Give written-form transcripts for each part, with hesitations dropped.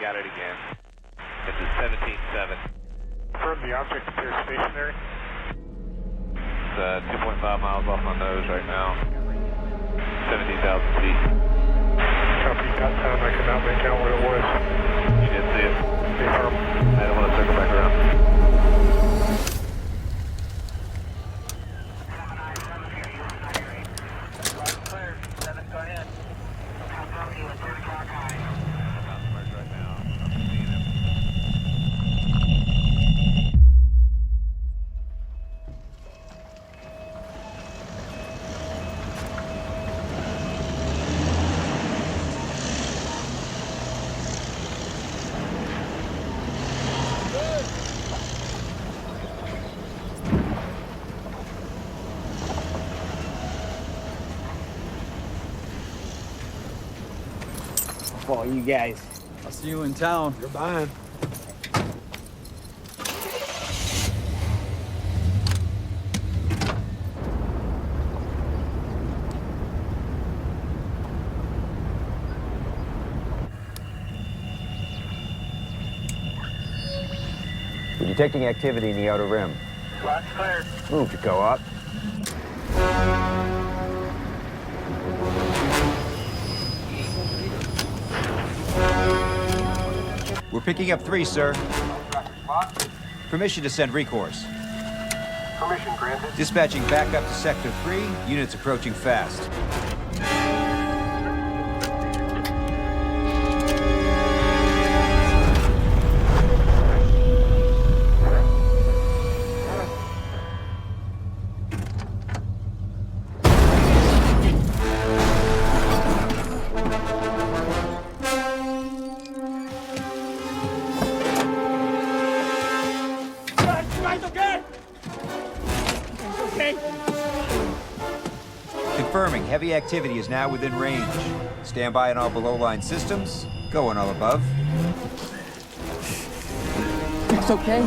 got it again. It's a 17.7. Confirm the object appears stationary. It's 2.5 miles off my nose right now. 17,000 feet. Copy, got time. I could not make out what it was. You didn't see it? Confirm. I don't want to circle back around. Right now. I'm seeing him. For you guys. I'll see you in town. You're mine. We're detecting activity in the outer rim. Lots cleared. Move to go up. We're picking up 3, sir. Permission to send recourse. Permission granted. Dispatching back up to Sector 3. Units approaching fast. Confirming, heavy activity is now within range. Stand by on all below-line systems. Go on all above. It's okay.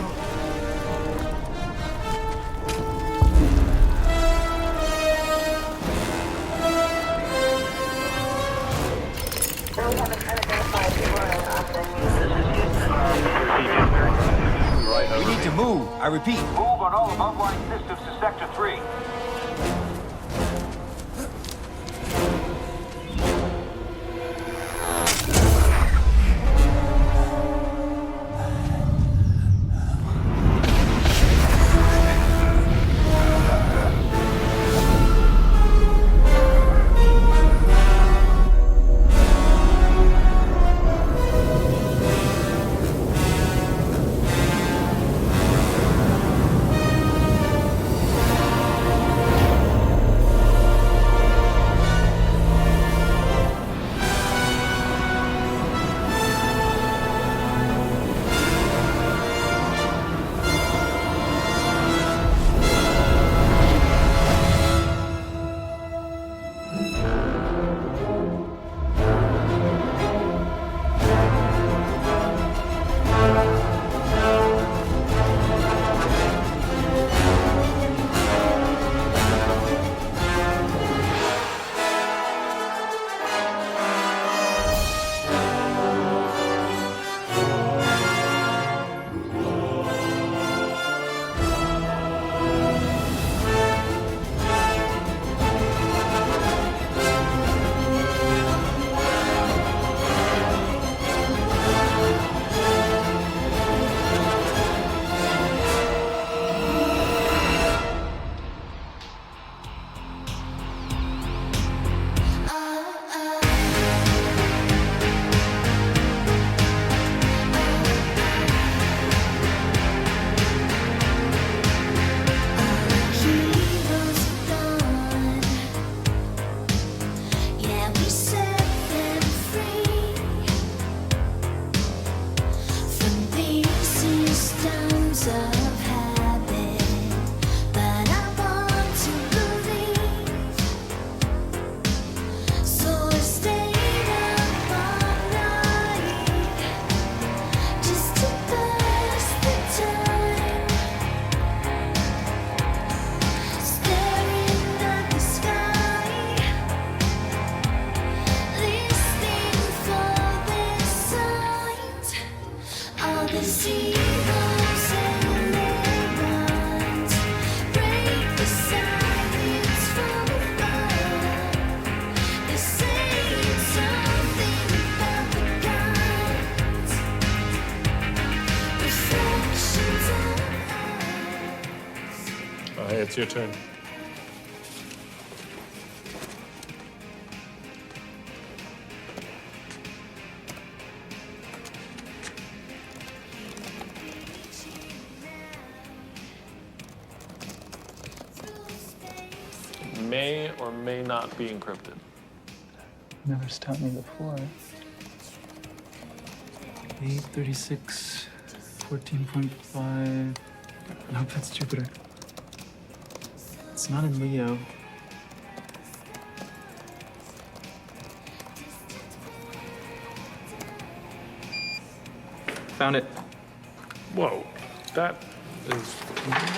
We need to move. I repeat. Move on all above-line systems to Sector 3. Hey, it's your turn. May or may not be encrypted. Never stopped me before. 836, 14.5. Nope, that's Jupiter. It's not in Leo. Found it. Whoa, that is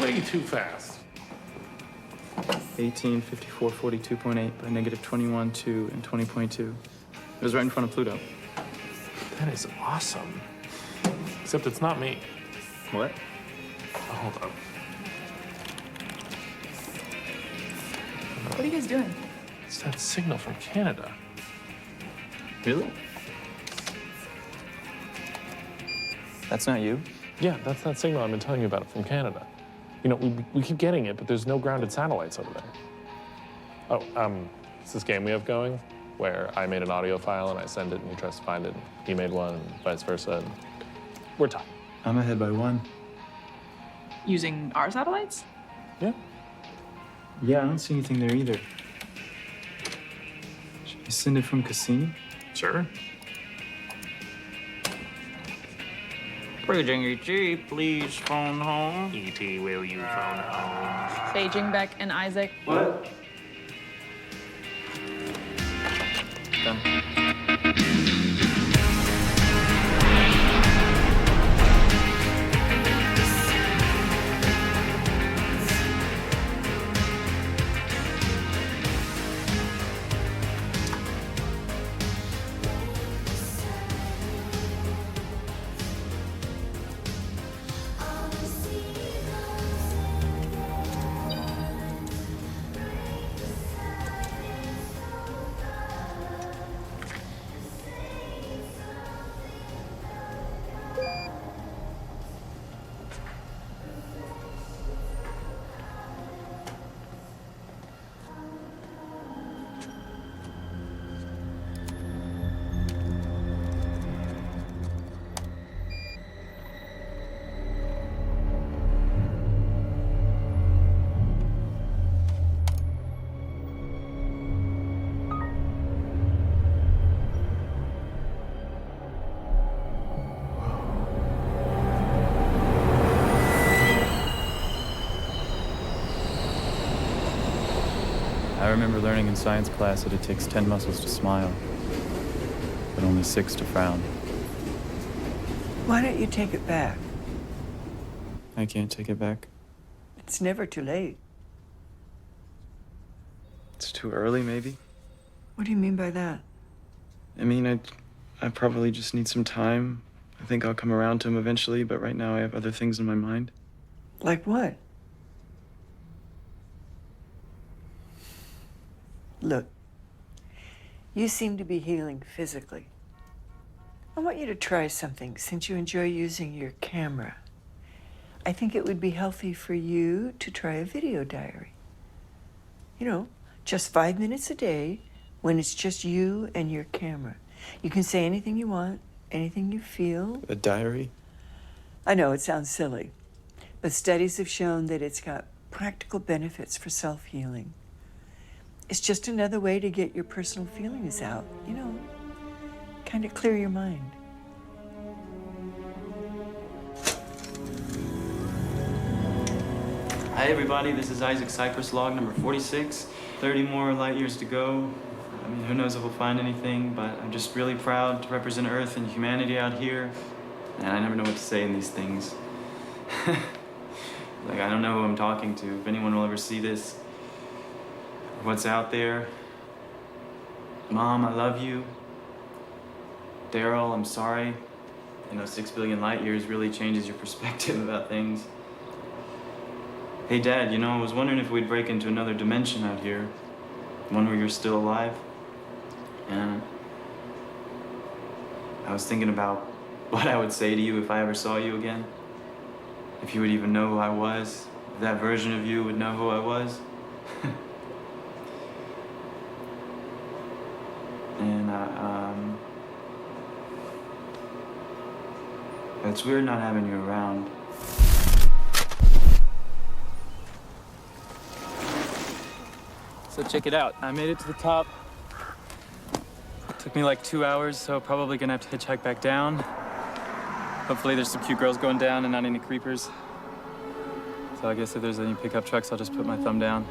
way too fast. 18, 54, 42.8 by negative 21, 2, and 20.2. It was right in front of Pluto. That is awesome. Except it's not me. What? Oh, hold on. What are you guys doing? It's that signal from Canada. Really? That's not you? Yeah, that's that signal I've been telling you about from Canada. You know, we keep getting it, but there's no grounded satellites over there. Oh, it's this game we have going where I made an audio file and I send it and he tries to find it. And he made one and vice versa. And we're tied. I'm ahead by 1. Using our satellites? Yeah. Yeah, I don't see anything there either. Should I send it from Cassini? Sure. Paging ET, please phone home. ET, will you phone home? Paging Beck and Isaac. What? Done. I remember learning in science class that it takes 10 muscles to smile, but only 6 to frown. Why don't you take it back? I can't take it back. It's never too late. It's too early, maybe? What do you mean by that? I mean, I probably just need some time. I think I'll come around to him eventually, but right now I have other things in my mind. Like what? Look, you seem to be healing physically. I want you to try something since you enjoy using your camera. I think it would be healthy for you to try a video diary. You know, just 5 minutes a day when it's just you and your camera. You can say anything you want, anything you feel. A diary? I know it sounds silly, but studies have shown that it's got practical benefits for self-healing. It's just another way to get your personal feelings out, you know, kind of clear your mind. Hi everybody, this is Isaac Cypress, log number 46. 30 more light years to go. I mean, who knows if we'll find anything, but I'm just really proud to represent Earth and humanity out here. And I never know what to say in these things. Like, I don't know who I'm talking to, if anyone will ever see this. What's out there. Mom, I love you. Daryl, I'm sorry. 6 billion light years really changes your perspective about things. Hey, Dad, I was wondering if we'd break into another dimension out here. One where you're still alive. And I was thinking about what I would say to you if I ever saw you again. If you would even know who I was. If that version of you would know who I was. And it's weird not having you around. So check it out. I made it to the top. Took me like 2 hours, so probably gonna have to hitchhike back down. Hopefully there's some cute girls going down and not any creepers. So I guess if there's any pickup trucks, I'll just put my thumb down.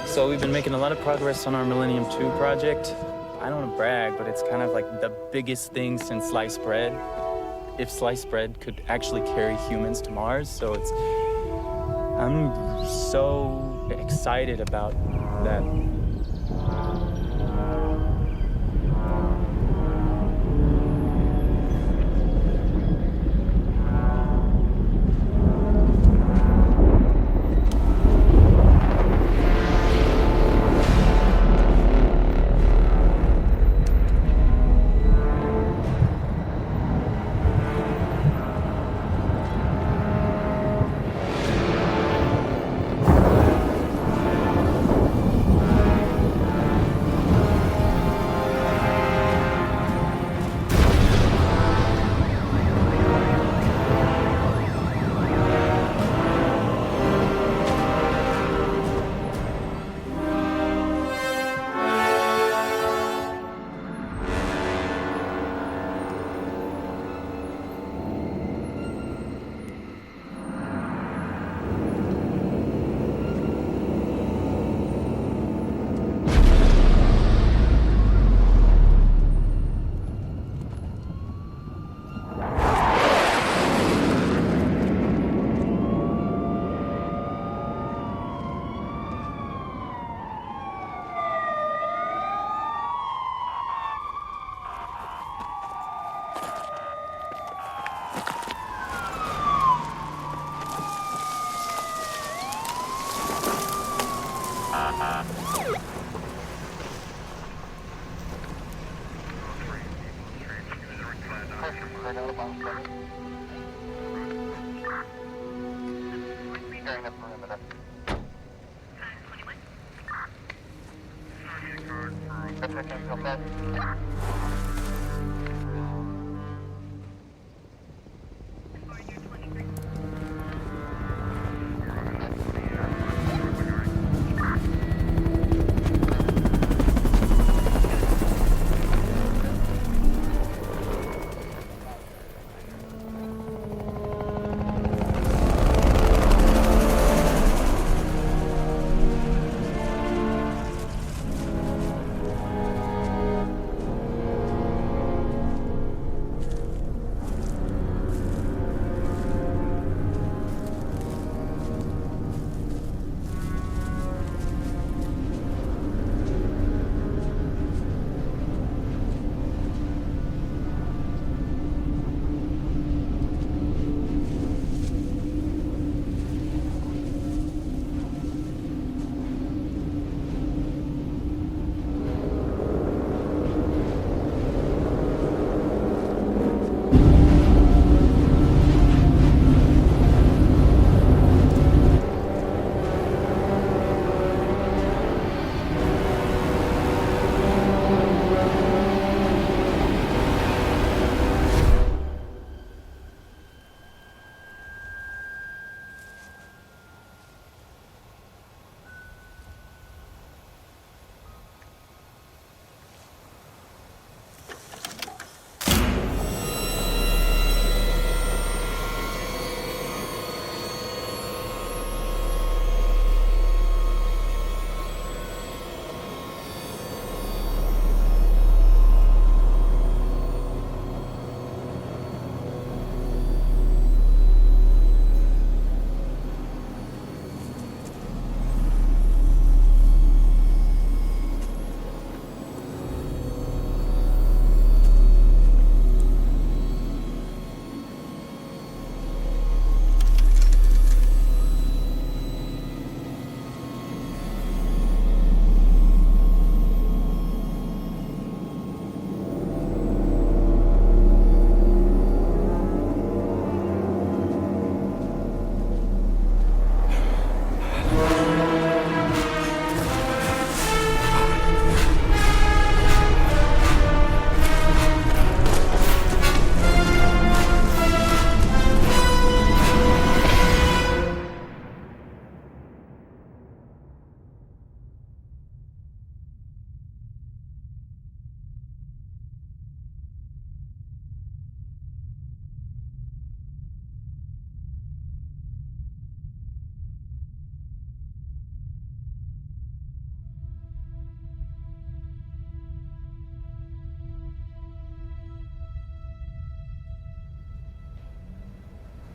So we've been making a lot of progress on our Millennium 2 project. I don't want to brag, but it's kind of like the biggest thing since sliced bread. If sliced bread could actually carry humans to Mars, so I'm so excited about that.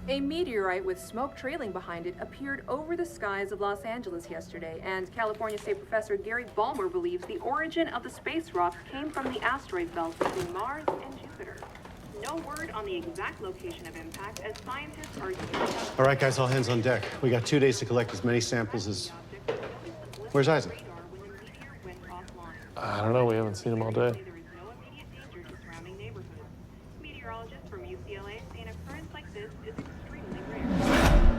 A meteorite with smoke trailing behind it appeared over the skies of Los Angeles yesterday, and California State Professor Gary Balmer believes the origin of the space rock came from the asteroid belt between Mars and Jupiter. No word on the exact location of impact, as scientists are using... All right, guys, all hands on deck. We got 2 days to collect as many samples as... Where's Isaac? I don't know. We haven't seen him all day. Meteorologists from UCLA say an occurrence like this is extremely rare.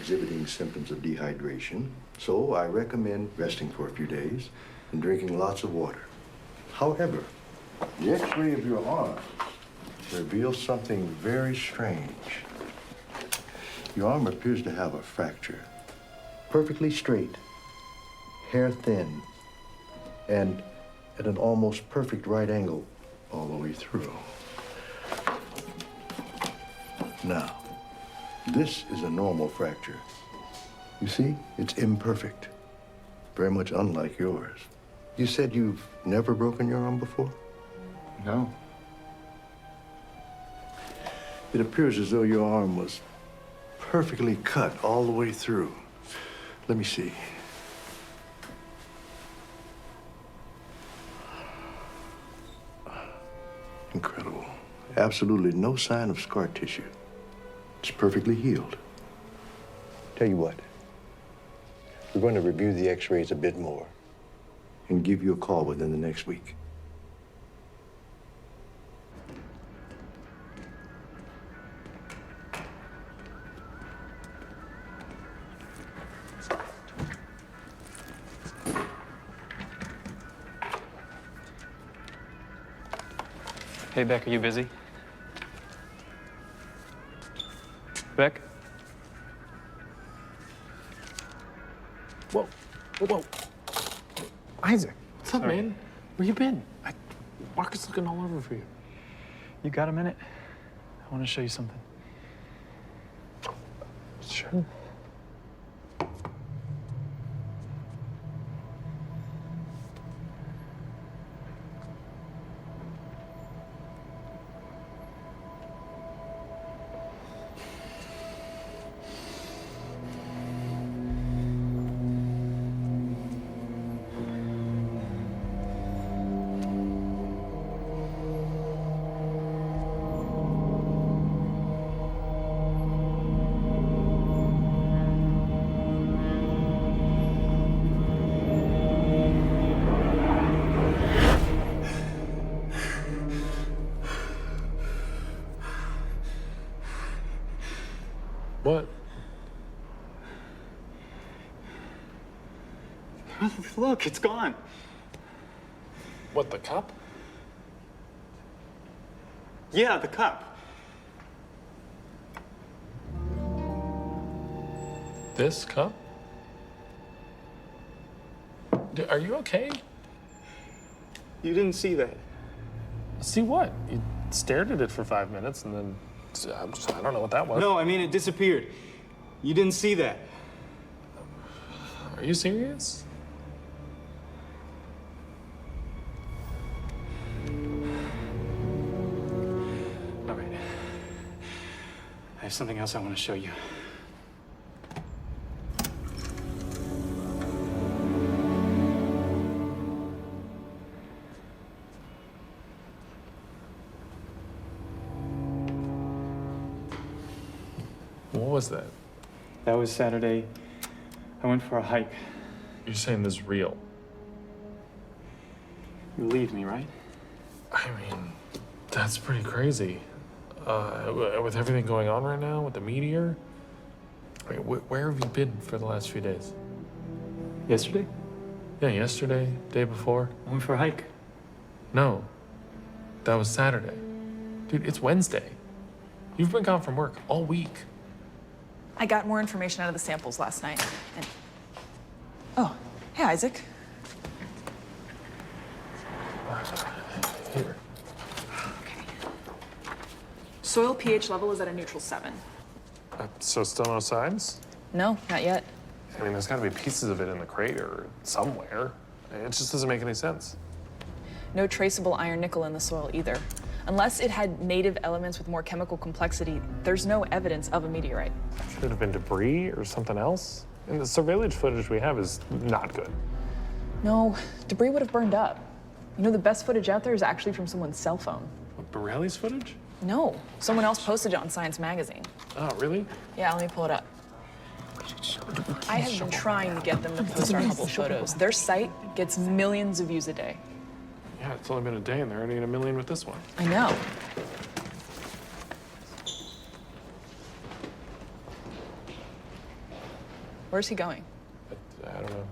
exhibiting symptoms of dehydration, so I recommend resting for a few days and drinking lots of water. However, the x-ray of your arm reveals something very strange. Your arm appears to have a fracture. Perfectly straight, hair thin, and at an almost perfect right angle all the way through. Now, this is a normal fracture. You see, it's imperfect, very much unlike yours. You said you've never broken your arm before? No. It appears as though your arm was perfectly cut all the way through. Let me see. Incredible. Absolutely no sign of scar tissue. It's perfectly healed. Tell you what, we're going to review the x-rays a bit more and give you a call within the next week. Hey, Beck, are you busy? Beck? Whoa, whoa. Isaac, what's up, man? Where you been? Marcus looking all over for you. You got a minute? I want to show you something. Sure. What? Look, it's gone. What, the cup? Yeah, the cup. This cup? Are you okay? You didn't see that. See what? You stared at it for 5 minutes and then I don't know what that was. No, I mean, it disappeared. You didn't see that. Are you serious? All right. I have something else I want to show you. What was that? That was Saturday. I went for a hike. You're saying this is real? You believe me, right? I mean, that's pretty crazy. With everything going on right now, with the meteor. I mean, where have you been for the last few days? Yesterday? Yeah, yesterday, day before. I went for a hike. No, that was Saturday. Dude, it's Wednesday. You've been gone from work all week. I got more information out of the samples last night. And oh, hey, Isaac. Here. Okay. Soil pH level is at a neutral 7. So still no signs? No, not yet. I mean, there's got to be pieces of it in the crater somewhere. It just doesn't make any sense. No traceable iron nickel in the soil either. Unless it had native elements with more chemical complexity, there's no evidence of a meteorite. Could have been debris or something else. And the surveillance footage we have is not good. No, debris would have burned up. You know, the best footage out there is actually from someone's cell phone. What, Borelli's footage? No, someone else posted it on Science Magazine. Oh, really? Yeah, let me pull it up. I have been trying to get them to post our Hubble photos. Their site gets millions of views a day. Yeah, it's only been a day and they're already at 1 million with this one. I know. Where's he going? I don't know.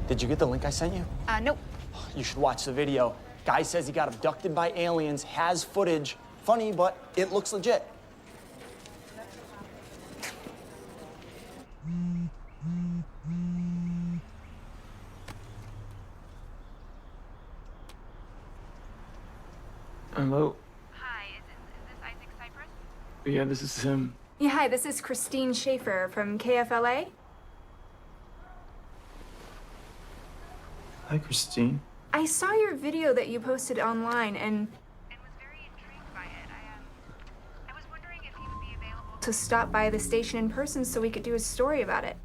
Did you get the link I sent you? Nope. You should watch the video. Guy says he got abducted by aliens, has footage. Funny, but it looks legit. Hello? Hi, is this Isaac Cypress? Yeah, this is him. Yeah, hi, this is Christine Schaefer from KFLA. Hi, Christine. I saw your video that you posted online and was very intrigued by it. I was wondering if you would be available to stop by the station in person so we could do a story about it.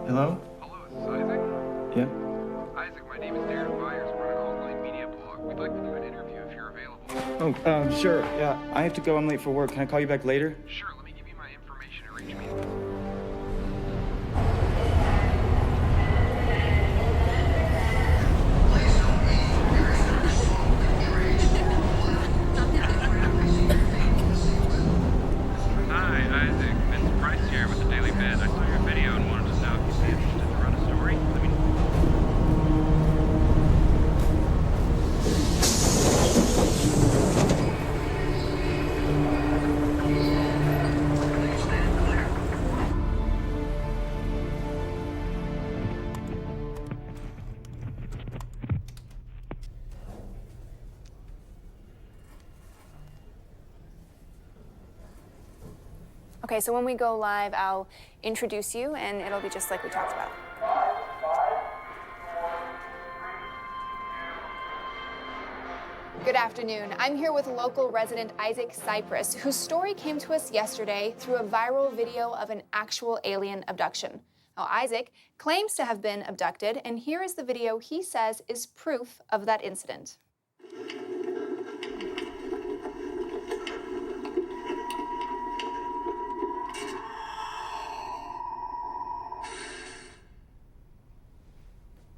Hello? Hello, is this Isaac? Yeah? Isaac, my name is Darren Byers. I run an online media blog. We'd like to do an interview if you're available. Oh, sure. Yeah, I have to go. I'm late for work. Can I call you back later? Sure, let me give you my information and reach me. Hi, Isaac. Vince Price here with the Daily Bed. I saw your video and wanted to know if you'd be interested to run a story. Let me Okay, so when we go live, I'll introduce you and it'll be just like we talked about. Good afternoon. I'm here with local resident Isaac Cypress, whose story came to us yesterday through a viral video of an actual alien abduction. Now, Isaac claims to have been abducted, and here is the video he says is proof of that incident.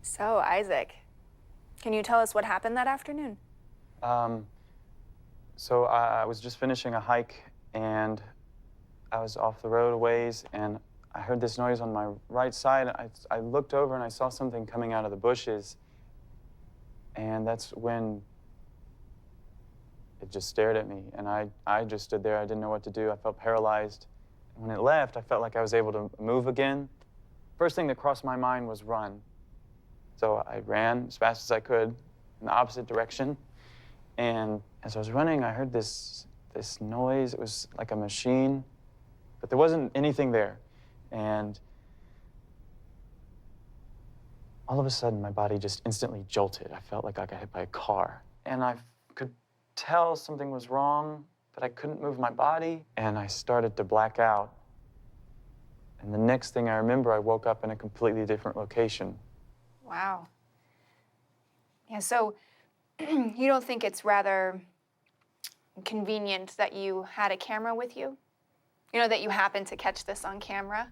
So, Isaac, can you tell us what happened that afternoon? So I was just finishing a hike, and I was off the road a ways, and I heard this noise on my right side. I looked over, and I saw something coming out of the bushes, and that's when it just stared at me, and I just stood there. I didn't know what to do. I felt paralyzed. And when it left, I felt like I was able to move again. First thing that crossed my mind was run. So I ran as fast as I could in the opposite direction. And as I was running, I heard this noise. It was like a machine, but there wasn't anything there. And all of a sudden, my body just instantly jolted. I felt like I got hit by a car. And I could tell something was wrong, but I couldn't move my body. And I started to black out. And the next thing I remember, I woke up in a completely different location. Wow. Yeah, so you don't think it's rather convenient that you had a camera with you? You know, that you happened to catch this on camera?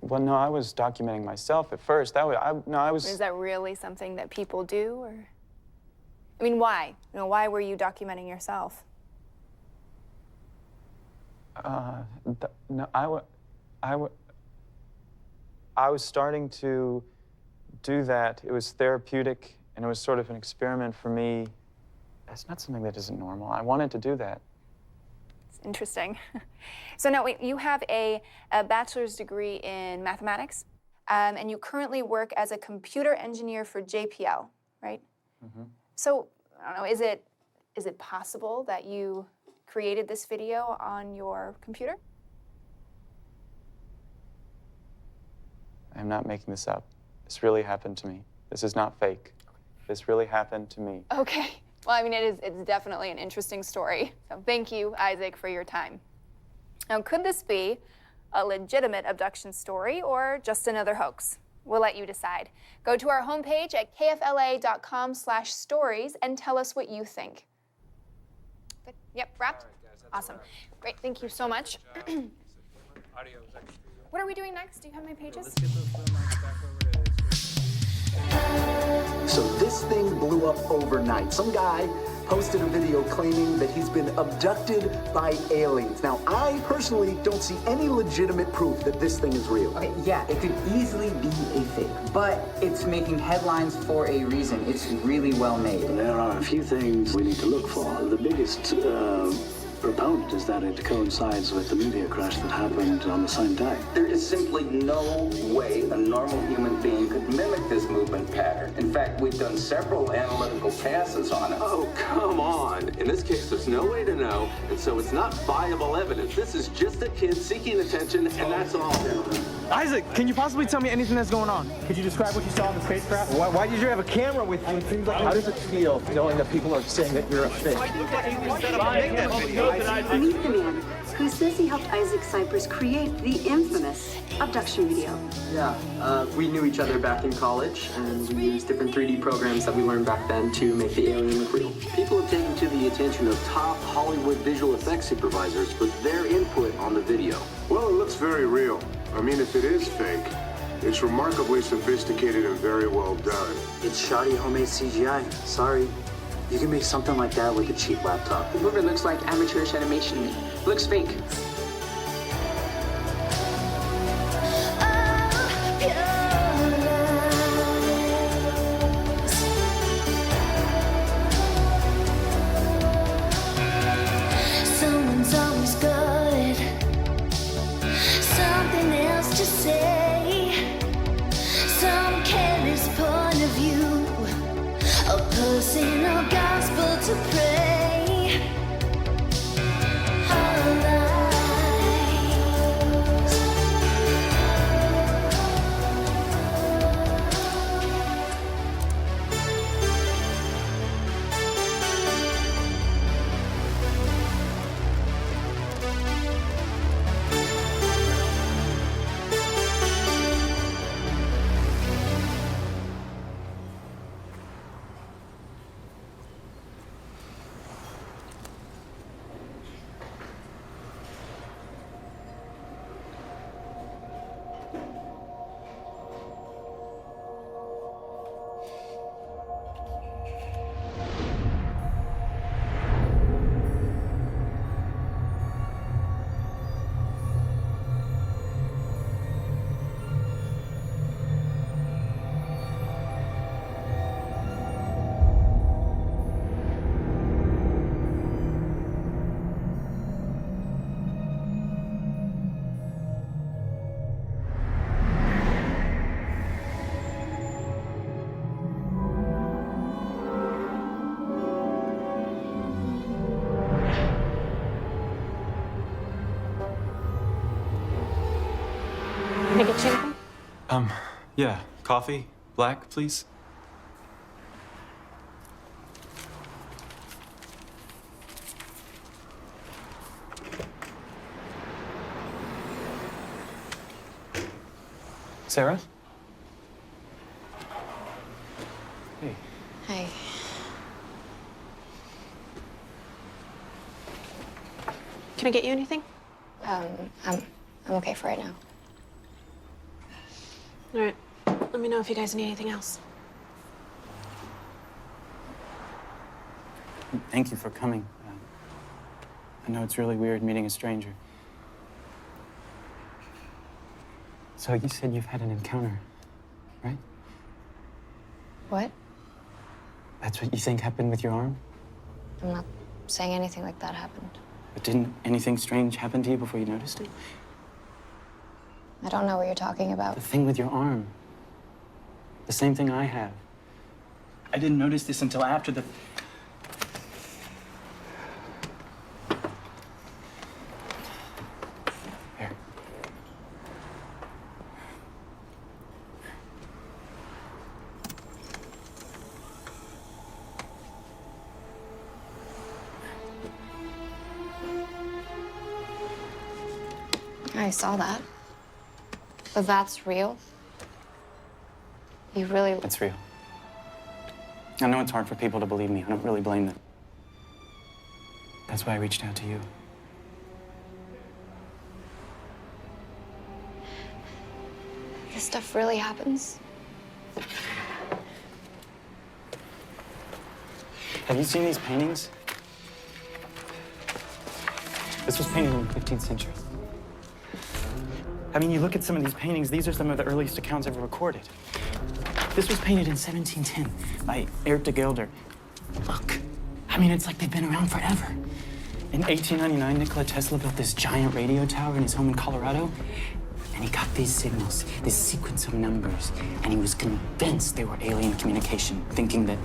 Well, no, I was documenting myself at first. I was. Is that really something that people do, or? I mean, why? You know, why were you documenting yourself? No, I was starting to do that. It was therapeutic, and it was sort of an experiment for me. That's not something that isn't normal. I wanted to do that. It's interesting. So now, wait, you have a bachelor's degree in mathematics, and you currently work as a computer engineer for JPL, right? Mm-hmm. So, I don't know, is it possible that you created this video on your computer? I'm not making this up. This really happened to me. This is not fake. This really happened to me. Okay. Well, I mean, it's definitely an interesting story. So thank you, Isaac, for your time. Now, could this be a legitimate abduction story or just another hoax? We'll let you decide. Go to our homepage at kfla.com/stories and tell us what you think. Good. Yep, wrapped? Awesome. Great, thank you so much. What are we doing next? Do you have my pages? So this thing blew up overnight. Some guy posted a video claiming that he's been abducted by aliens. Now, I personally don't see any legitimate proof that this thing is real. Okay, yeah, it could easily be a fake, but it's making headlines for a reason. It's really well made. There are a few things we need to look for. The biggest proponent is that it coincides with the meteor crash that happened on the same day. There is simply no way a normal human being could mimic this movement pattern. In fact, we've done several analytical passes on it. Oh, come on. In this case, there's no way to know, and so it's not viable evidence. This is just a kid seeking attention, and that's all. Isaac, can you possibly tell me anything that's going on? Could you describe what you saw in the spacecraft? Why did you have a camera with you? It seems like. How does it feel knowing that people are saying that you're a fake? Meet the man who says he helped Isaac Cypress create the infamous abduction video. Yeah, we knew each other back in college, and we used different 3D programs that we learned back then to make the alien look real. People have taken to the attention of top Hollywood visual effects supervisors for their input on the video. Well, it looks very real. I mean, if it is fake, it's remarkably sophisticated and very well done. It's shoddy homemade CGI. Sorry. You can make something like that with a cheap laptop. The movie looks like amateurish animation to me. Looks fake. Someone's always got something else to say, some careless point of view, a personal gospel to pray. Our lives. Can I get you anything? Yeah, coffee, black, please. Sarah? Hey. Hey. Can I get you anything? I'm okay for right now. All right. Let me know if you guys need anything else. Thank you for coming. I know it's really weird meeting a stranger. So you said you've had an encounter, right? What? That's what you think happened with your arm? I'm not saying anything like that happened. But didn't anything strange happen to you before you noticed it? I don't know what you're talking about. The thing with your arm. The same thing I have. I didn't notice this until after the... Here. I saw that. But that's real? You really... It's real. I know it's hard for people to believe me. I don't really blame them. That's why I reached out to you. This stuff really happens? Have you seen these paintings? This was painted in the 15th century. I mean, you look at some of these paintings, these are some of the earliest accounts ever recorded. This was painted in 1710 by Eert de Gelder. Look, I mean, it's like they've been around forever. In 1899, Nikola Tesla built this giant radio tower in his home in Colorado, and he got these signals, this sequence of numbers, and he was convinced they were alien communication, thinking that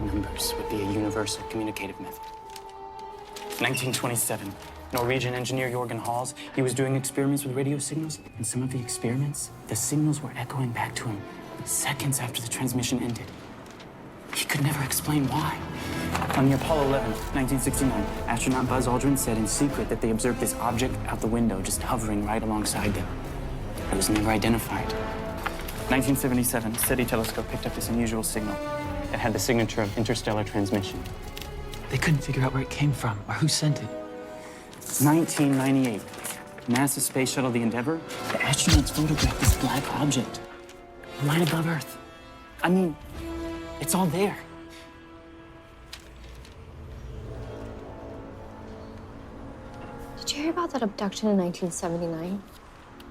numbers would be a universal communicative method. 1927, Norwegian engineer Jorgen Hals, he was doing experiments with radio signals, and some of the experiments, the signals were echoing back to him seconds after the transmission ended. He could never explain why. On the Apollo 11, 1969, astronaut Buzz Aldrin said in secret that they observed this object out the window just hovering right alongside them. It was never identified. 1977, SETI telescope picked up this unusual signal. It had the signature of interstellar transmission. They couldn't figure out where it came from or who sent it. 1998, NASA Space Shuttle The Endeavour, the astronauts photographed this black object right above Earth. I mean, it's all there. Did you hear about that abduction in 1979?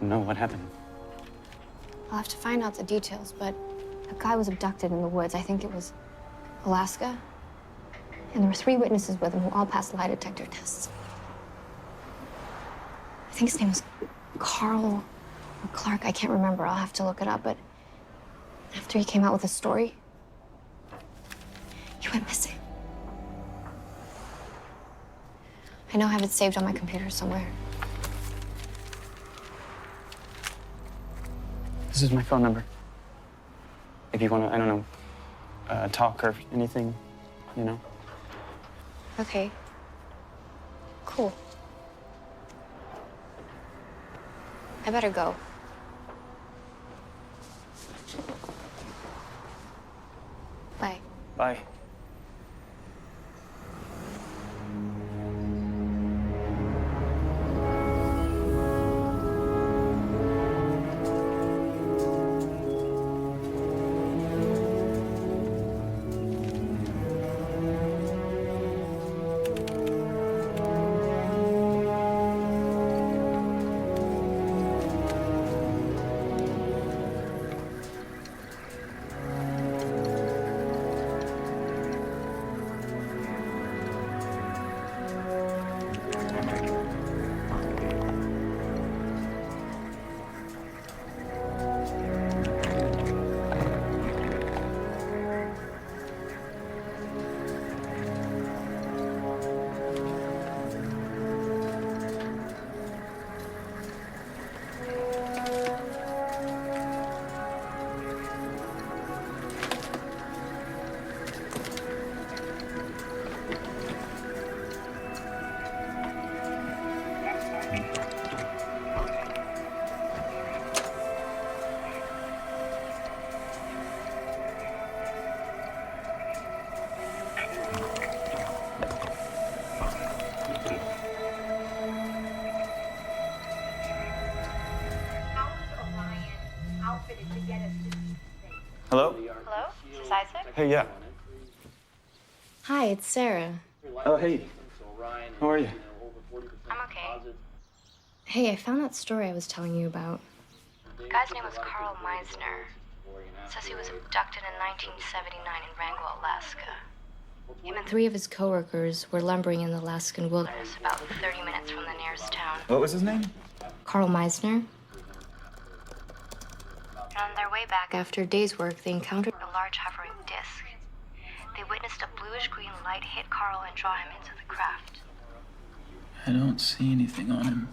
No, what happened? I'll have to find out the details, but a guy was abducted in the woods. I think it was Alaska. And there were 3 witnesses with him who all passed lie detector tests. I think his name was Carl or Clark. I can't remember. I'll have to look it up. But after he came out with his story, he went missing. I know I have it saved on my computer somewhere. This is my phone number. If you want to, I don't know, talk or anything, you know. Okay. Cool. I better go. Bye. Bye. Isaac? Hey, yeah. Hi, it's Sarah. Oh, hey. How are you? I'm okay. Hey, I found that story I was telling you about. The guy's name was Carl Meisner. It says he was abducted in 1979 in Wrangell, Alaska. Him and 3 of his coworkers were lumbering in the Alaskan wilderness about 30 minutes from the nearest town. What was his name? Carl Meisner. And on their way back after a day's work, they encountered a large hovering disc. They witnessed a bluish-green light hit Carl and draw him into the craft. I don't see anything on him.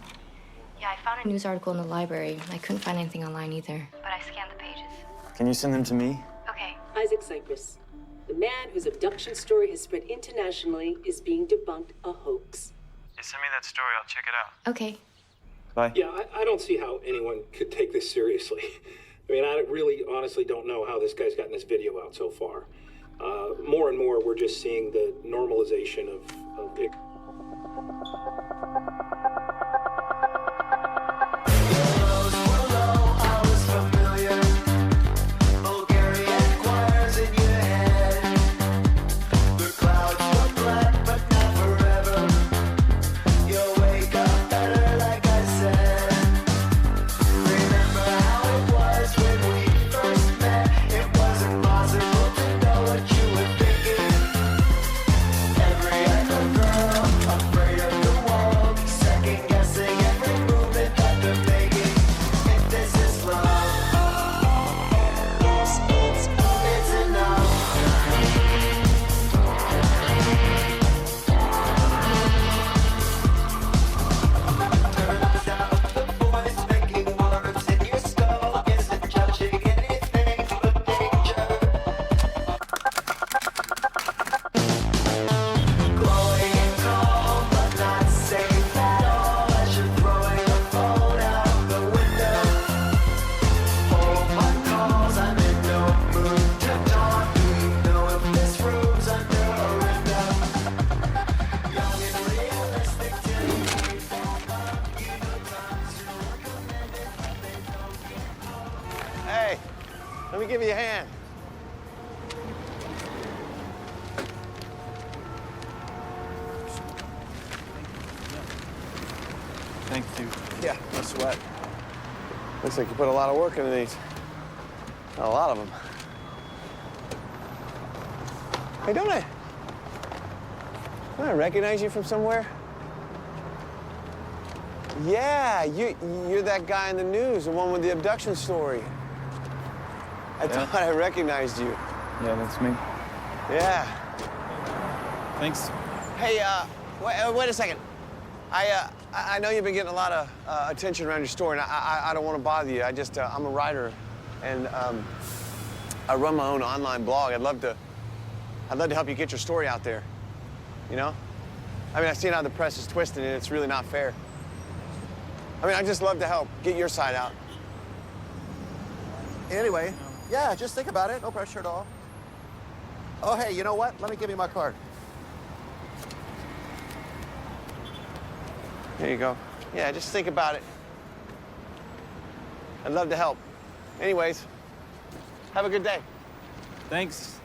Yeah, I found a news article in the library. I couldn't find anything online either. But I scanned the pages. Can you send them to me? Okay. Isaac Cypress, the man whose abduction story has spread internationally, is being debunked a hoax. Yeah, send me that story. I'll check it out. Okay. Bye. Yeah, I don't see how anyone could take this seriously. I mean, I really honestly don't know how this guy's gotten this video out so far. More and more, we're just seeing the normalization of it. Hey, let me give you a hand. Thank you. Yeah, no sweat. Looks like you put a lot of work into these. A lot of them. Hey, don't I recognize you from somewhere? Yeah, you're that guy in the news, the one with the abduction story. I thought I recognized you. Yeah, that's me. Yeah. Thanks. Hey, wait a second. I know you've been getting a lot of attention around your story, and I don't want to bother you. I'm a writer, and I run my own online blog. I'd love to help you get your story out there. You know? I mean, I've seen how the press is twisting it. It's really not fair. I mean, I'd just love to help get your side out. Anyway, yeah, just think about it. No pressure at all. Oh, hey, you know what? Let me give you my card. There you go. Yeah, just think about it. I'd love to help. Anyways, have a good day. Thanks.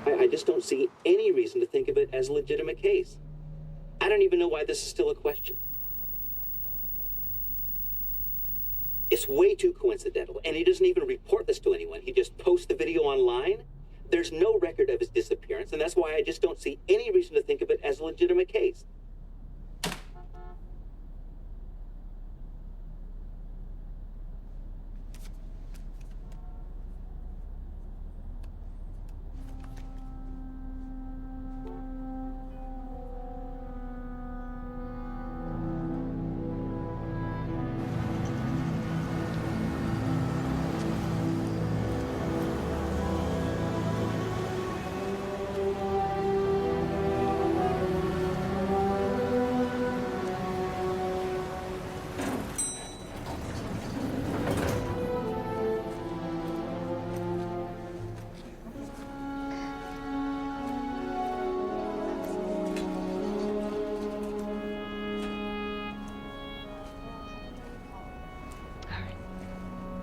I just don't see any reason to think of it as a legitimate case. I don't even know why this is still a question. It's way too coincidental, and he doesn't even report this to anyone. He just posts the video online. There's no record of his disappearance, and that's why I just don't see any reason to think of it as a legitimate case.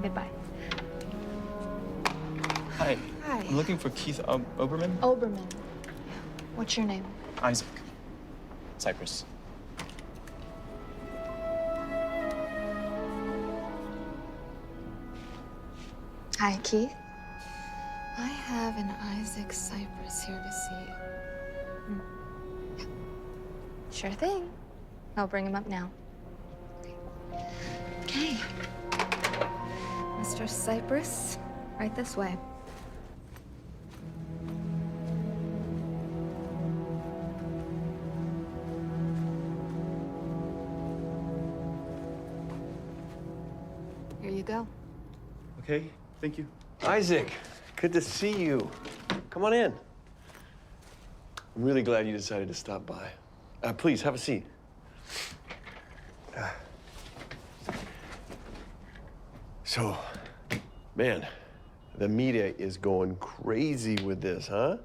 Goodbye. Hi. Hi. I'm looking for Keith Oberman. Oberman. What's your name? Isaac. Cypress. Hi, Keith. I have an Isaac Cypress here to see you. Sure thing. I'll bring him up now. Okay. Mr. Cypress, right this way. Here you go. Okay, thank you. Isaac, good to see you. Come on in. I'm really glad you decided to stop by. Please, have a seat. So, man, the media is going crazy with this, huh?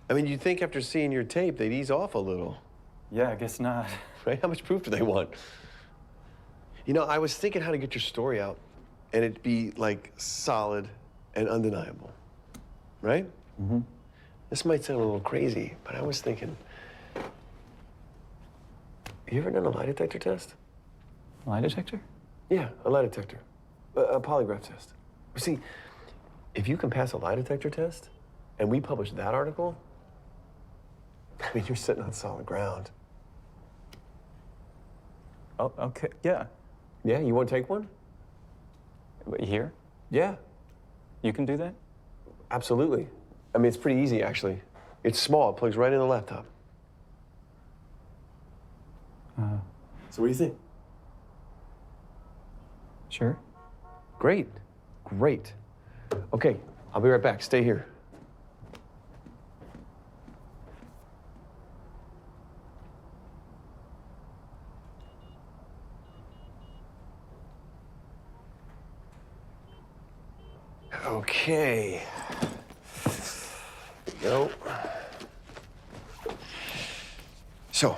I mean, you'd think after seeing your tape, they'd ease off a little. Yeah, I guess not. Right? How much proof do they want? You know, I was thinking how to get your story out, and it'd be, like, solid and undeniable. Right? Mm-hmm. This might sound a little crazy, but I was thinking, you ever done a lie detector test? Lie detector? Yeah, a lie detector. A polygraph test. You see, if you can pass a lie detector test, and we publish that article, I mean, you're sitting on solid ground. Oh, okay, yeah. Yeah, you want to take one? Here? Yeah. You can do that? Absolutely. I mean, it's pretty easy, actually. It's small, it plugs right in the laptop. So what do you think? Sure. Great. Great. Okay, I'll be right back. Stay here. Okay. Go. So,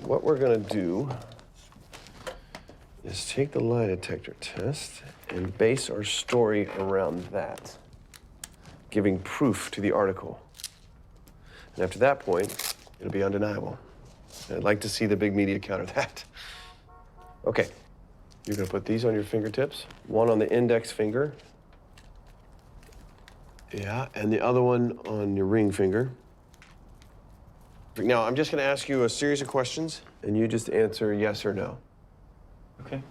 what we're gonna do is take the lie detector test and base our story around that, giving proof to the article. And after that point, it'll be undeniable. And I'd like to see the big media counter that. Okay, you're gonna put these on your fingertips, one on the index finger. Yeah, and the other one on your ring finger. Now, I'm just gonna ask you a series of questions, and you just answer yes or no. Okay.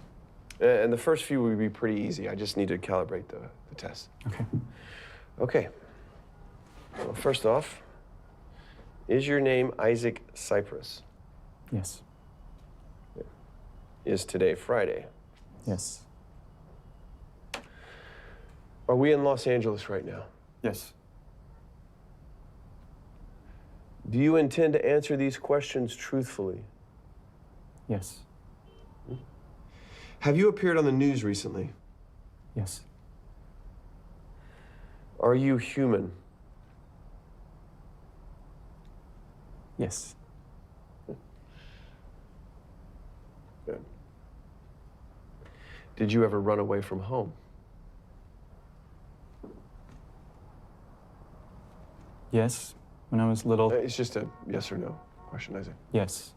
And the first few will be pretty easy. I just need to calibrate the test. Okay. Okay. Well, first off, is your name Isaac Cypress? Yes. Is today Friday? Yes. Are we in Los Angeles right now? Yes. Do you intend to answer these questions truthfully? Yes. Have you appeared on the news recently? Yes. Are you human? Yes. Good. Did you ever run away from home? Yes. When I was little. It's just a yes or no question, Isaac. Yes.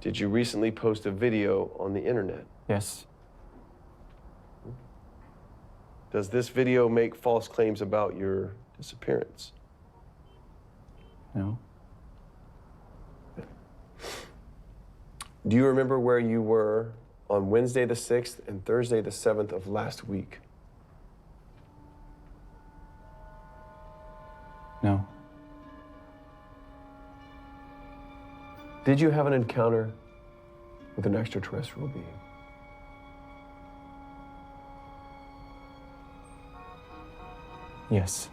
Did you recently post a video on the internet? Yes. Does this video make false claims about your disappearance? No. Do you remember where you were on Wednesday the 6th and Thursday the 7th of last week? No. Did you have an encounter with an extraterrestrial being? Yes.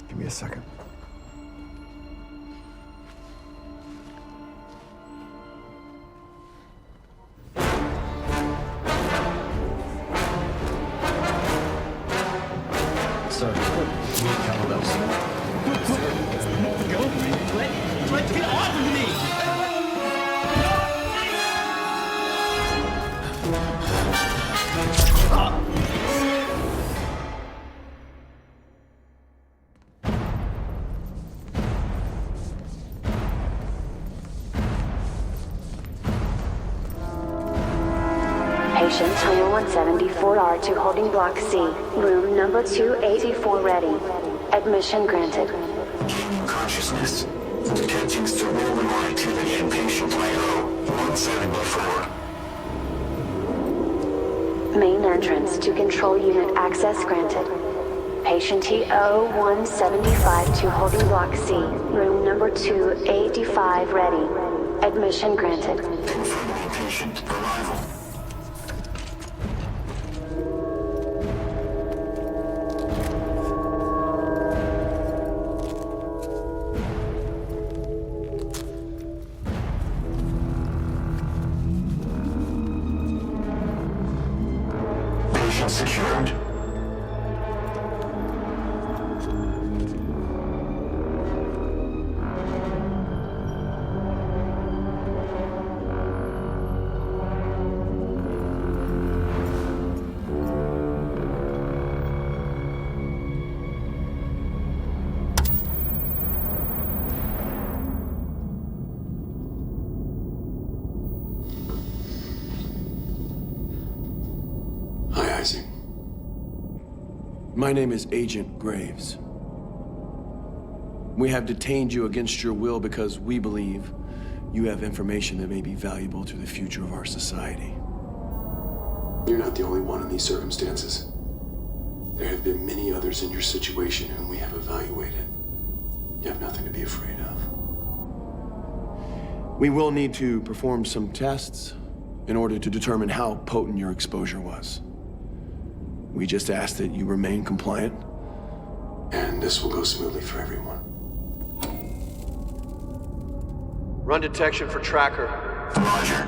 Give me a second. Sir, we Get off of me! Patient 2174R to holding block C, room number 284 ready. Admission granted. Consciousness. Detecting cerebral activity in patient IO 174. Main entrance to control unit access granted. Patient TO-175 to holding block C, room number 285 ready. Admission granted. Confirming patient arrival. Patient secured. Hi, Isaac. My name is Agent Graves. We have detained you against your will because we believe you have information that may be valuable to the future of our society. You're not the only one in these circumstances. There have been many others in your situation whom we have evaluated. You have nothing to be afraid of. We will need to perform some tests in order to determine how potent your exposure was. We just ask that you remain compliant, and this will go smoothly for everyone. Run detection for tracker. Roger.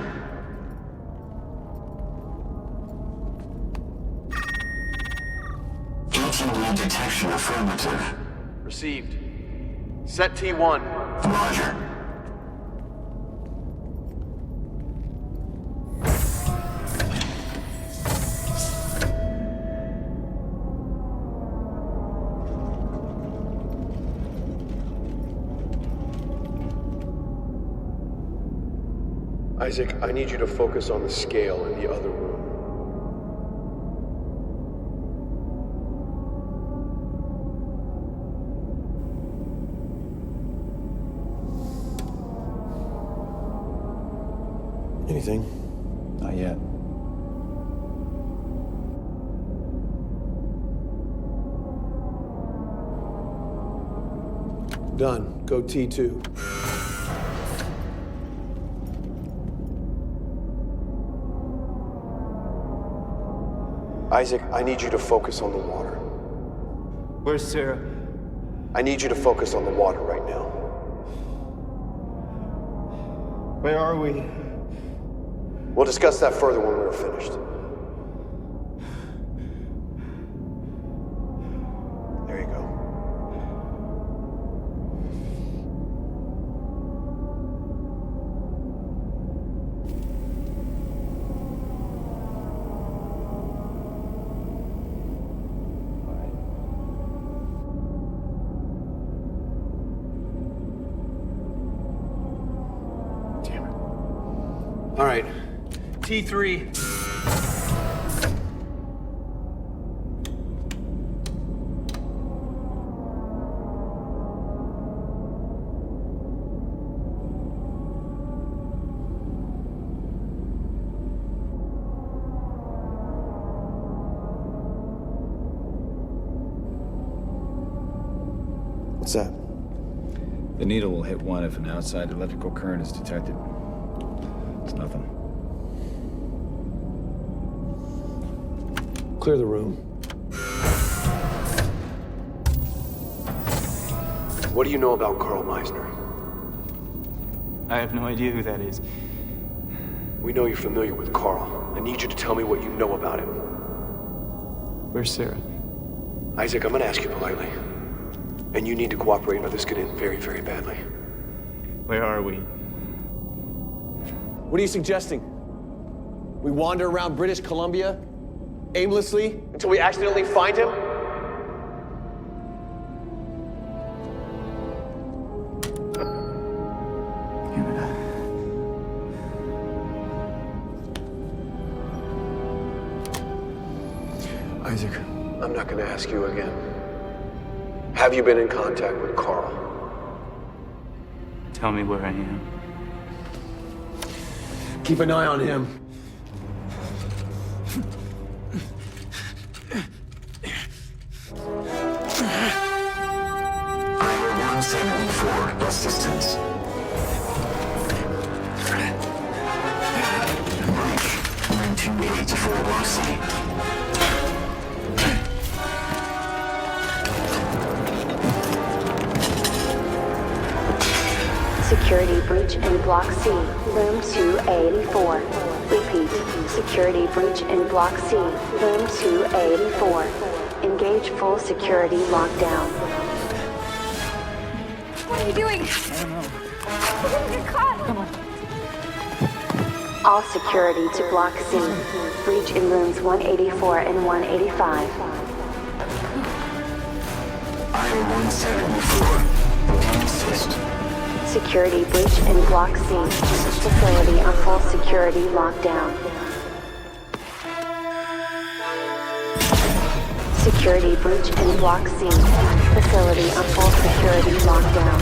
Lead detection affirmative. Received. Set T1. Roger. Isaac, I need you to focus on the scale in the other room. Anything? Not yet. Done. Go T2. Isaac, I need you to focus on the water. Where's Sarah? I need you to focus on the water right now. Where are we? We'll discuss that further when we're finished. There you go. Damn it. All right. T3. What's that? The needle will hit one if an outside electrical current is detected. It's nothing. Clear the room. What do you know about Carl Meisner? I have no idea who that is. We know you're familiar with Carl. I need you to tell me what you know about him. Where's Sarah? Isaac, I'm gonna ask you politely. And you need to cooperate or this could end very, very badly. Where are we? What are you suggesting? We wander around British Columbia aimlessly until we accidentally find him? Isaac, I'm not going to ask you again. Have you been in contact with Carl? Tell me where I am. Keep an eye on him. Highway 174, bus distance. Reach 9284 Block C. Security breach in Block C, Room 284. Repeat, security breach in Block C, Room 284. Engage full security lockdown. What are you doing? I don't know. We're gonna get caught. Come on. All security to Block C. Breach in Rooms 184 and 185. Highway 174. Assist. Security breach in Block C. Facility on full security lockdown. Security breach in Block C. Facility on full security lockdown.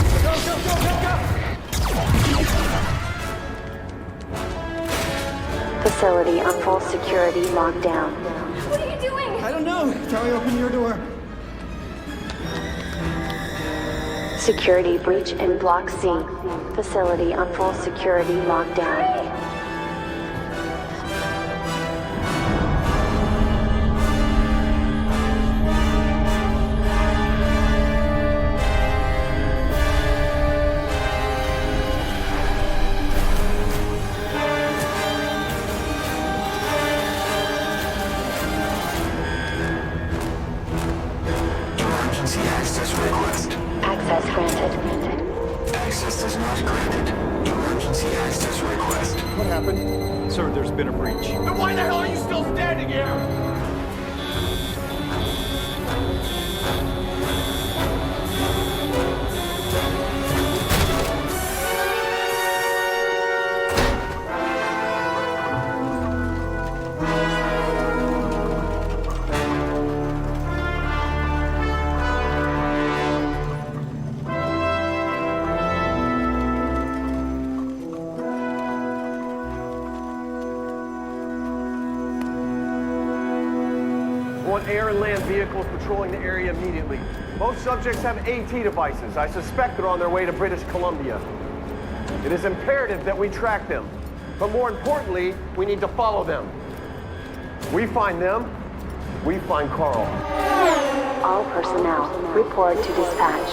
Facility on full security lockdown. What are you doing? I don't know. Charlie, open your door. Security breach in Block C. Facility on full security lockdown. Emergency access request. Access granted. Access is not granted. Emergency access request. What happened? Sir, there's been a breach. Then why the hell are you still standing here? Air and land vehicles patrolling the area immediately. Most subjects have AT devices. I suspect they're on their way to British Columbia. It is imperative that we track them. But more importantly, we need to follow them. We find them, we find Carl. All personnel, report to dispatch.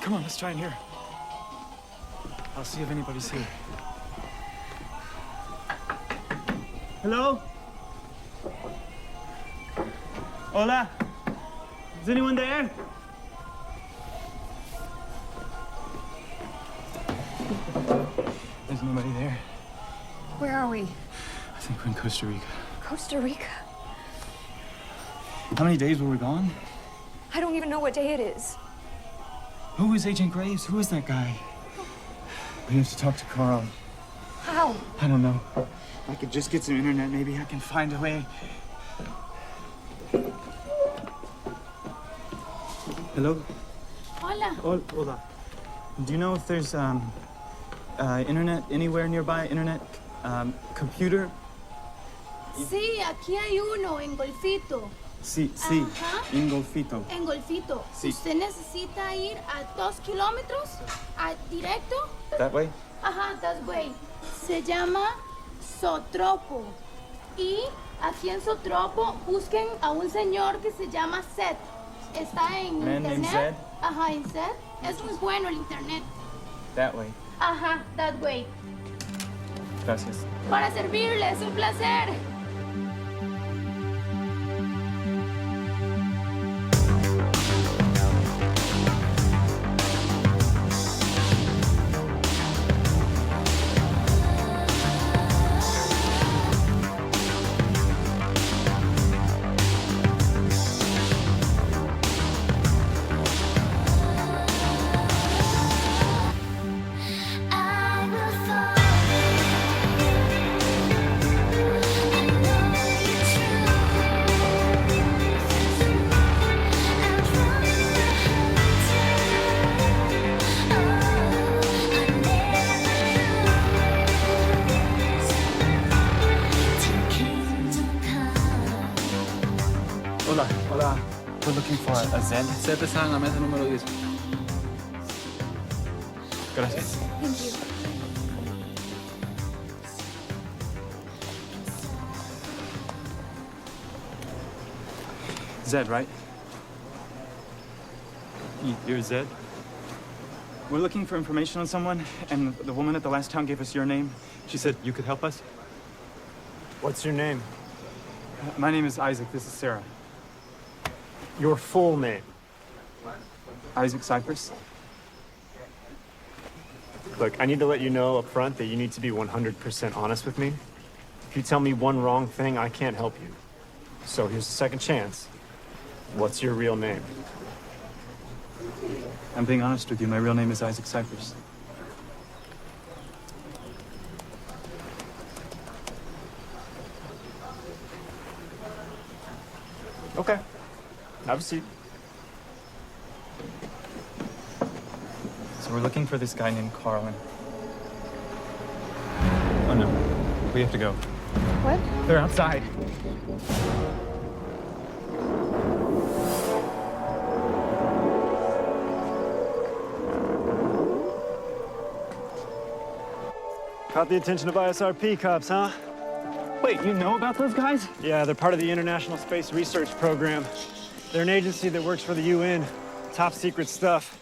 Come on, let's try in here. I'll see if anybody's here. Hello? Hola? Is anyone there? There's nobody there. Where are we? I think we're in Costa Rica. Costa Rica. How many days were we gone? I don't even know what day it is. Who is Agent Graves? Who is that guy? We have to talk to Carl. How? I don't know. If I could just get some internet, maybe I can find a way. Hello? Hola. Hola. Do you know if there's internet anywhere nearby? Internet? Computer? Sí, aquí hay uno en Golfito. Sí, Ajá. en Golfito. En Golfito. Sí. Usted necesita ir a 2 kilómetros directo. That way? Ajá, that way. Se llama Zotropo. Y aquí en Zotropo busquen a un señor que se llama Seth. Está en Man named internet. Zed? Ajá, en Seth. Es muy bueno el internet. That way. Ajá, that way. Gracias. Para servirles, un placer. Hola. Hola. We're looking for a Zed. Zed está en la mesa número 10. Gracias. Thank you. Zed, right? You're Zed? We're looking for information on someone, and the woman at the last town gave us your name. She said you could help us. What's your name? My name is Isaac. This is Sarah. Your full name? Isaac Cypress. Look, I need to let you know up front that you need to be 100% honest with me. If you tell me one wrong thing, I can't help you. So here's a second chance. What's your real name? I'm being honest with you. My real name is Isaac Cypress. Okay. Have a seat. So we're looking for this guy named Carl. Oh no, we have to go. What? They're outside. Caught the attention of ISRP cops, huh? Wait, you know about those guys? Yeah, they're part of the International Space Research Program. They're an agency that works for the UN. Top secret stuff.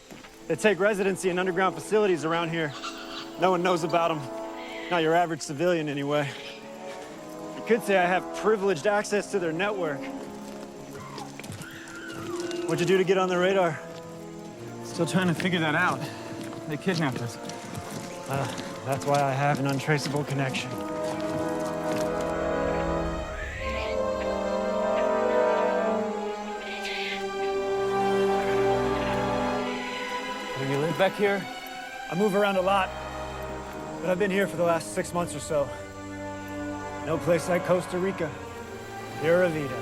They take residency in underground facilities around here. No one knows about them. Not your average civilian, anyway. You could say I have privileged access to their network. What'd you do to get on the radar? Still trying to figure that out. They kidnapped us. That's why I have an untraceable connection. Do you live back here? I move around a lot, but I've been here for the last 6 months or so. No place like Costa Rica. Pura vida.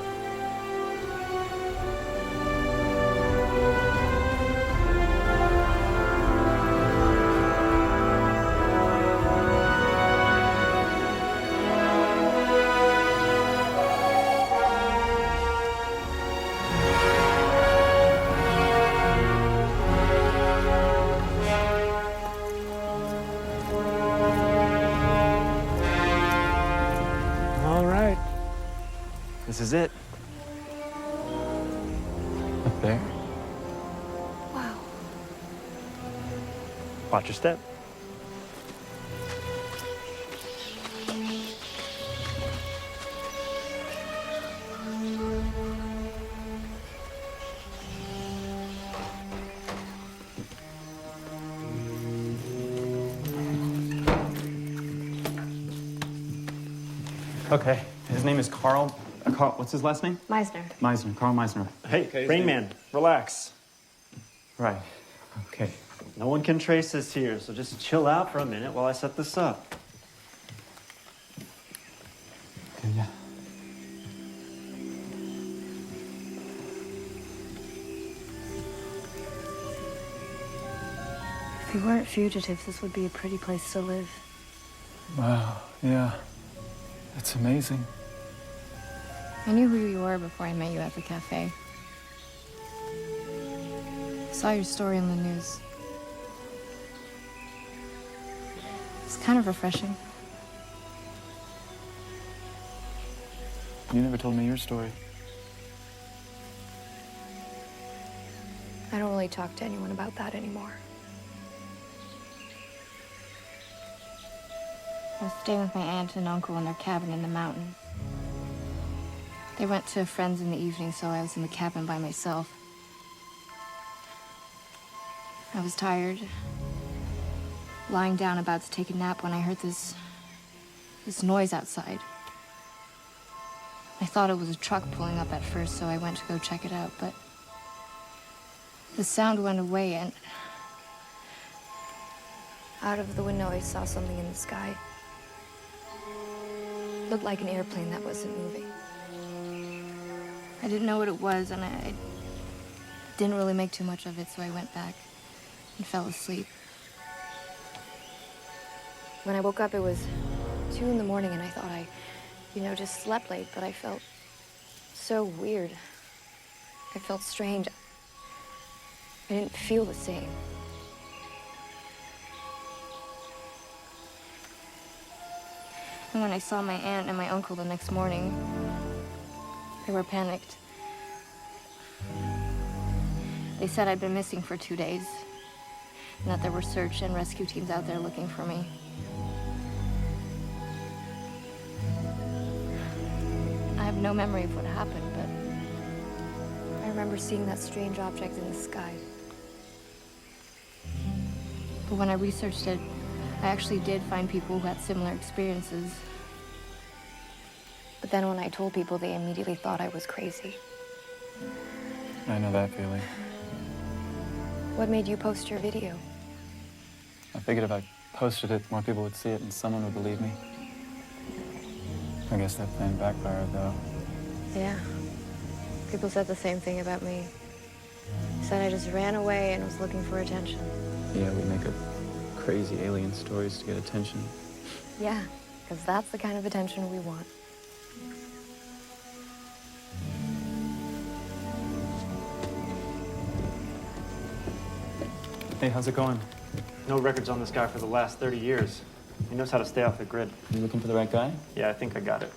This is it. Up there? Wow. Watch your step. Okay. His name is Carl. Carl, what's his last name? Meisner. Meisner. Carl Meisner. Hey, Rain Man, relax. Right. Okay. No one can trace us here, so just chill out for a minute while I set this up. Okay, yeah. If we weren't fugitives, this would be a pretty place to live. Wow. Yeah. That's amazing. I knew who you were before I met you at the cafe. Saw your story in the news. It's kind of refreshing. You never told me your story. I don't really talk to anyone about that anymore. I was staying with my aunt and uncle in their cabin in the mountains. They went to friends in the evening, so I was in the cabin by myself. I was tired, lying down about to take a nap when I heard this noise outside. I thought it was a truck pulling up at first, so I went to go check it out, but the sound went away, and out of the window I saw something in the sky. It looked like an airplane that wasn't moving. I didn't know what it was, and I didn't really make too much of it, so I went back and fell asleep. When I woke up, it was 2 in the morning, and I thought I, just slept late, but I felt so weird. I felt strange. I didn't feel the same. And when I saw my aunt and my uncle the next morning, they were panicked. They said I'd been missing for 2 days, and that there were search and rescue teams out there looking for me. I have no memory of what happened, but I remember seeing that strange object in the sky. But when I researched it, I actually did find people who had similar experiences. But then when I told people, they immediately thought I was crazy. I know that feeling. What made you post your video? I figured if I posted it, more people would see it and someone would believe me. I guess that plan backfired, though. Yeah. People said the same thing about me. Said I just ran away and was looking for attention. Yeah, we make up crazy alien stories to get attention. Yeah, because that's the kind of attention we want. Hey, how's it going? No records on this guy for the last 30 years. He knows how to stay off the grid. You looking for the right guy? Yeah, I think I got it.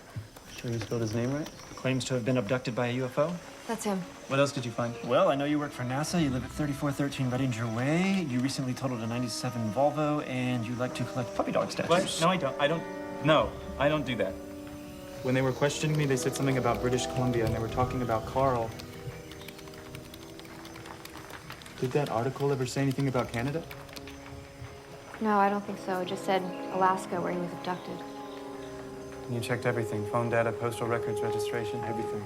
Sure you spelled his name right? Claims to have been abducted by a UFO. That's him. What else did you find? Well, I know you work for NASA, you live at 3413 Redinger Way, you recently totaled a 97 Volvo, and you like to collect puppy dog statues. What? No, I don't. No, I don't do that. When they were questioning me, they said something about British Columbia, and they were talking about Carl. Did that article ever say anything about Canada? No, I don't think so. It just said Alaska, where he was abducted. And you checked everything, phone data, postal records, registration, Everything.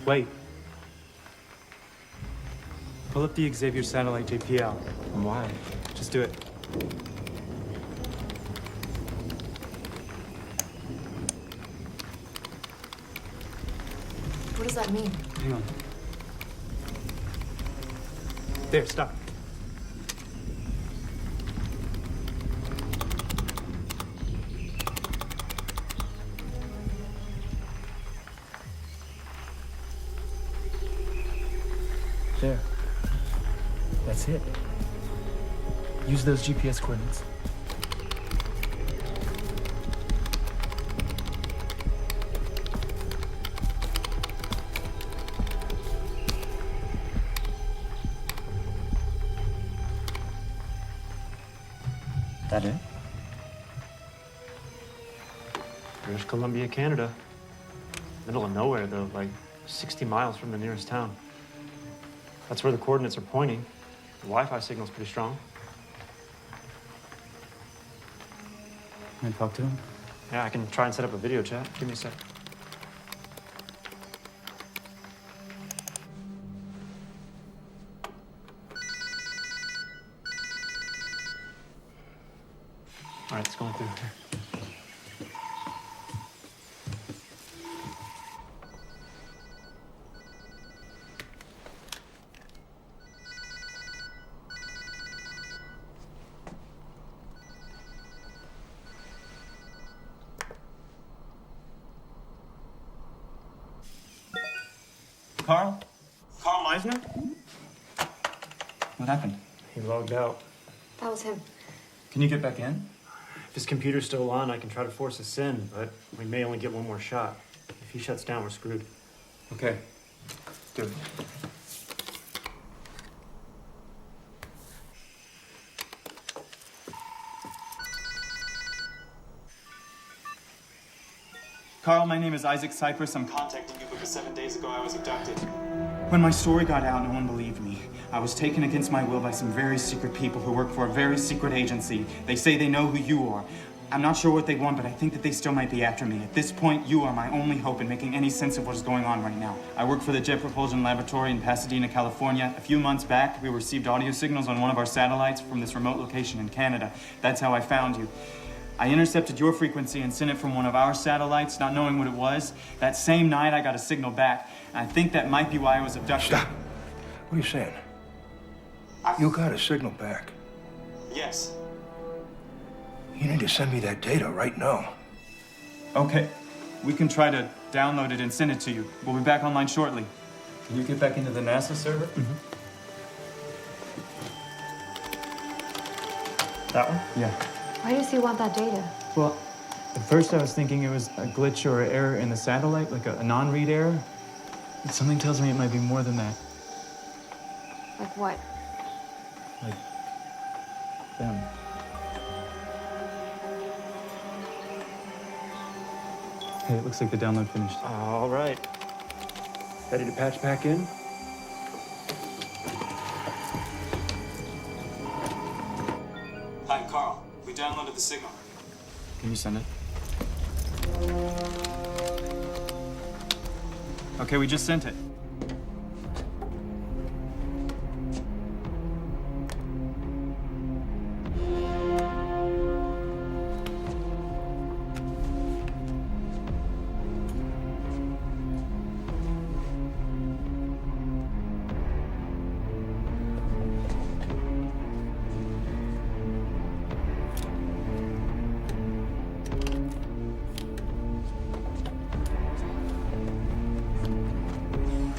Wait. Pull up the Xavier satellite JPL. And why? Just do it. What does that mean? Hang on. There, stop. There. That's it. Use those GPS coordinates. That it? British Columbia, Canada. Middle of nowhere, though, like 60 miles from the nearest town. That's where the coordinates are pointing. The Wi-Fi signal's pretty strong. Can I talk to him? Yeah, I can try and set up a video chat. Give me a sec. All right, it's going through here. Carl? Carl Meisner? What happened? He logged out. That was him. Can you get back in? If his computer's still on, I can try to force us in, but we may only get one more shot. If he shuts down, we're screwed. Okay. Do it. Carl, my name is Isaac Cypress. I'm contacting you because 7 days ago I was abducted. When my story got out, no one believed me. I was taken against my will by some very secret people who work for a very secret agency. They say they know who you are. I'm not sure what they want, but I think that they still might be after me. At this point, you are my only hope in making any sense of what is going on right now. I work for the Jet Propulsion Laboratory in Pasadena, California. A few months back, we received audio signals on one of our satellites from this remote location in Canada. That's how I found you. I intercepted your frequency and sent it from one of our satellites, not knowing what it was. That same night, I got a signal back. And I think that might be why I was abducted. Stop. What are you saying? You got a signal back. Yes. You need to send me that data right now. Okay. We can try to download it and send it to you. We'll be back online shortly. Can you get back into the NASA server? That one? Yeah. Why does he want that data? Well, at first I was thinking it was a glitch or an error in the satellite, like a non-read error. But something tells me it might be more than that. Like what? Like them. Hey, it looks like the download finished. All right. Ready to patch back in? Hi, Carl. We downloaded the signal. Can you send it? Okay, we just sent it.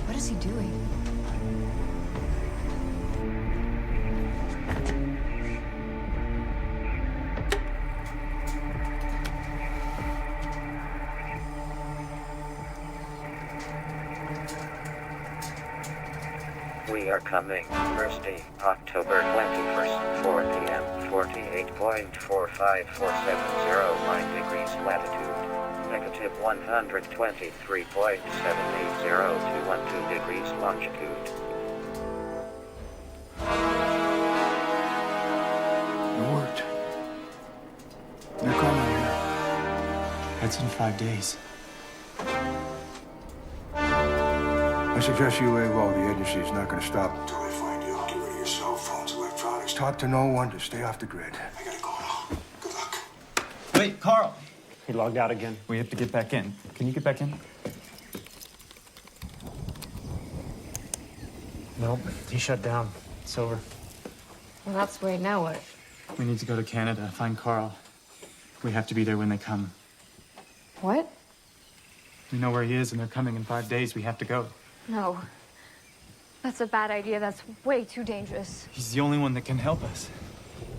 What is he doing? We are coming Thursday, October 21st, 4 p.m., 48.45470 degrees latitude, negative 123.780 degrees longitude. It worked. They're coming here. That's in 5 days. I suggest you lay low. The agency is not going to stop until they find you. Get rid of your cell phones, electronics. Talk to no one. Just stay off the grid. I gotta go now. Good luck. Wait, Carl! He logged out again. We have to get back in. Can you get back in? Nope. He shut down. It's over. Well, that's great. Now what? We need to go to Canada, find Carl. We have to be there when they come. What? We know where he is, and they're coming in 5 days. We have to go. No. That's a bad idea. That's way too dangerous. He's the only one that can help us.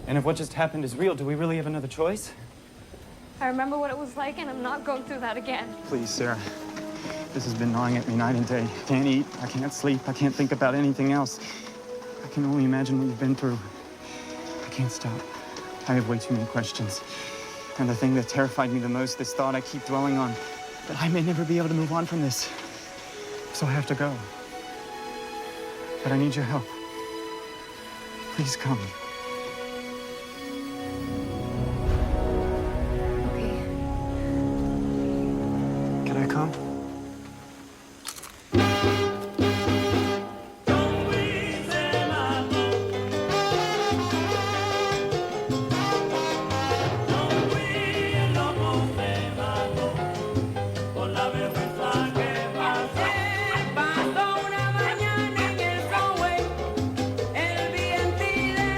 And if what just happened is real, do we really have another choice? I remember what it was like, and I'm not going through that again. Please, Sarah. This has been gnawing at me night and day. I can't eat, I can't sleep, I can't think about anything else. I can only imagine what you've been through. I can't stop. I have way too many questions. And the thing that terrified me the most, this thought I keep dwelling on, that I may never be able to move on from this. So I have to go. But I need your help. Please come. Can I come? Pasó una mañana en el subway, el BNT de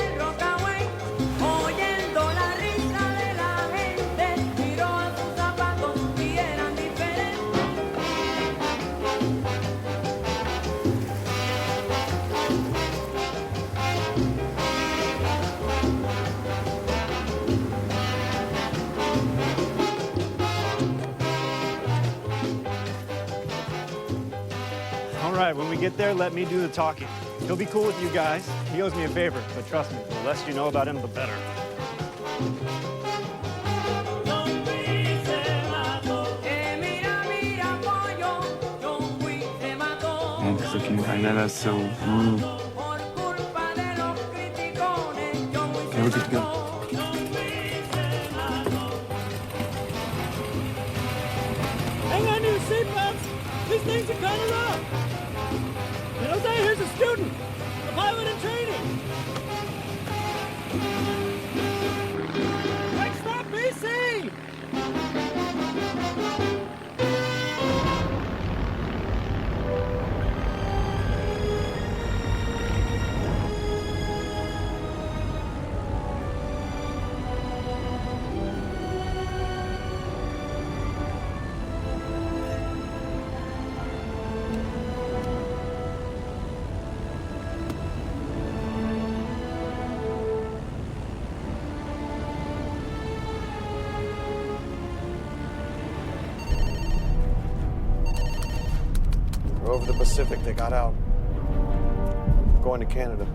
get there, let me do the talking. He'll be cool with you guys. He owes me a favor, but trust me, the less you know about him, the better. Man, freaking Ainara's so rude. Okay, we're good to go. Hang on to your seatbelts. These things are kind of rough. You know, say, here's a student, a pilot in training. Next stop, BC. We're over the Pacific. They got out. Going to Canada.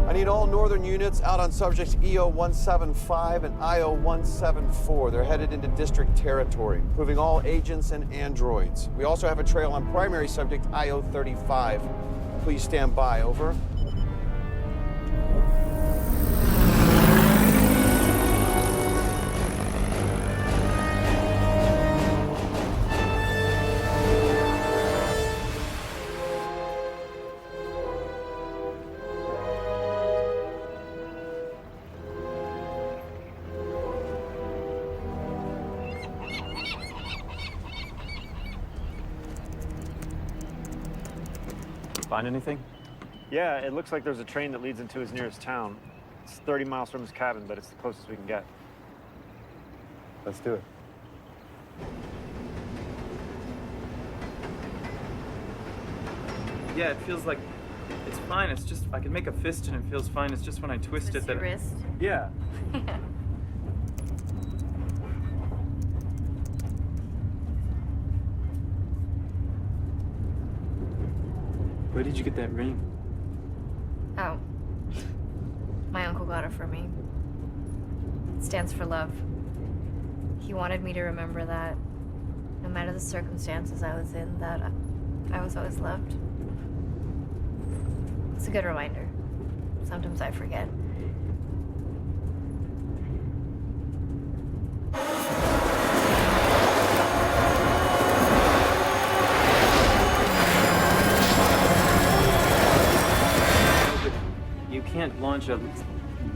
I need all northern units out on subjects EO-175 and IO-174. They're headed into district territory, moving all agents and androids. We also have a trail on primary subject IO-35. Please stand by. Over. Find anything? Yeah, it looks like there's a train that leads into his nearest town. It's 30 miles from his cabin, but it's the closest we can get. Let's do it. Yeah, it feels like it's fine. It's just I can make a fist and it feels fine. It's just when I twist it that. Your wrist? Yeah. Where did you get that ring? Oh. My uncle got it for me. It stands for love. He wanted me to remember that, no matter the circumstances I was in, that I was always loved. It's a good reminder. Sometimes I forget. You can't launch a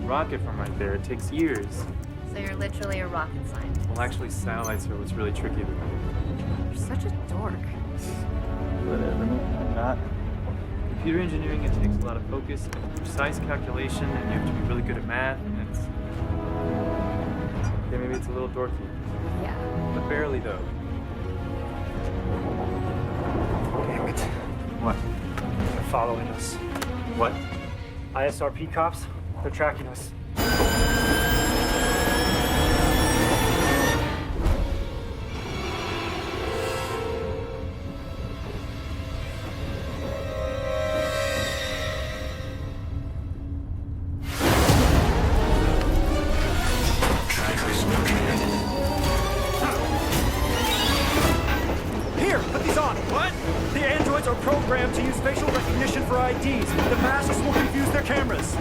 rocket from right there. It takes years. So you're literally a rocket scientist. Well, actually, satellites are what's really tricky. You're such a dork. Whatever. I'm not. Computer engineering, it takes a lot of focus and precise calculation, and you have to be really good at math, and it's... Yeah, maybe it's a little dorky. Yeah. But barely, though. Damn it. What? They're following us. What? ISRP cops, they're tracking us. Here, put these on. What? The androids are programmed to use facial recognition for IDs. The masks will confuse their cameras.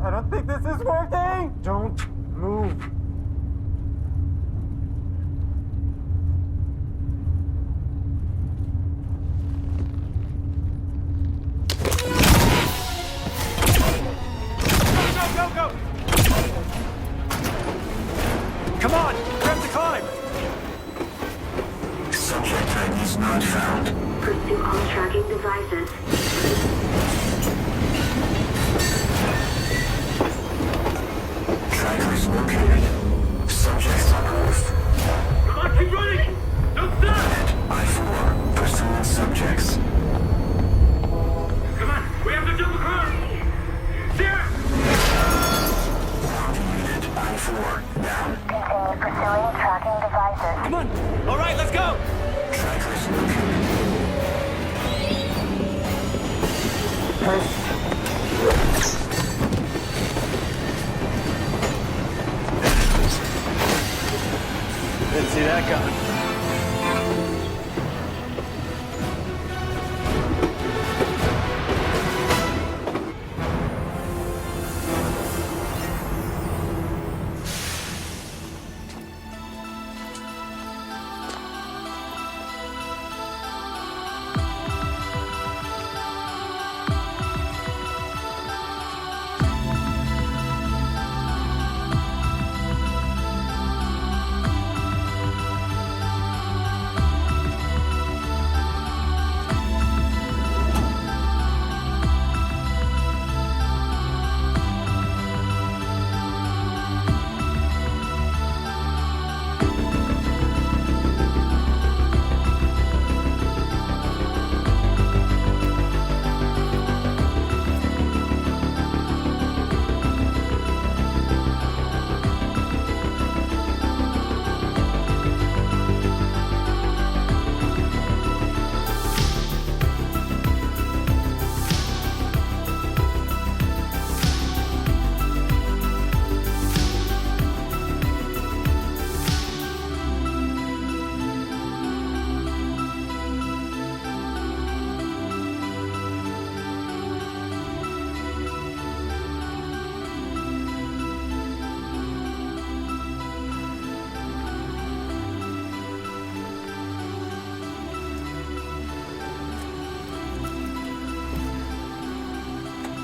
I don't think this is working! Don't move. Go! Come on! We have to climb! Subject IDs not found. Pursue all tracking devices. Trackers located. Subjects on Earth. Come on, keep running! Don't stop! I-4, pursuing subjects. Come on, we have to jump across! There! Unit I-4, down. Continue pursuing tracking devices. Come on! All right, let's go! Trackers located. Didn't see that coming.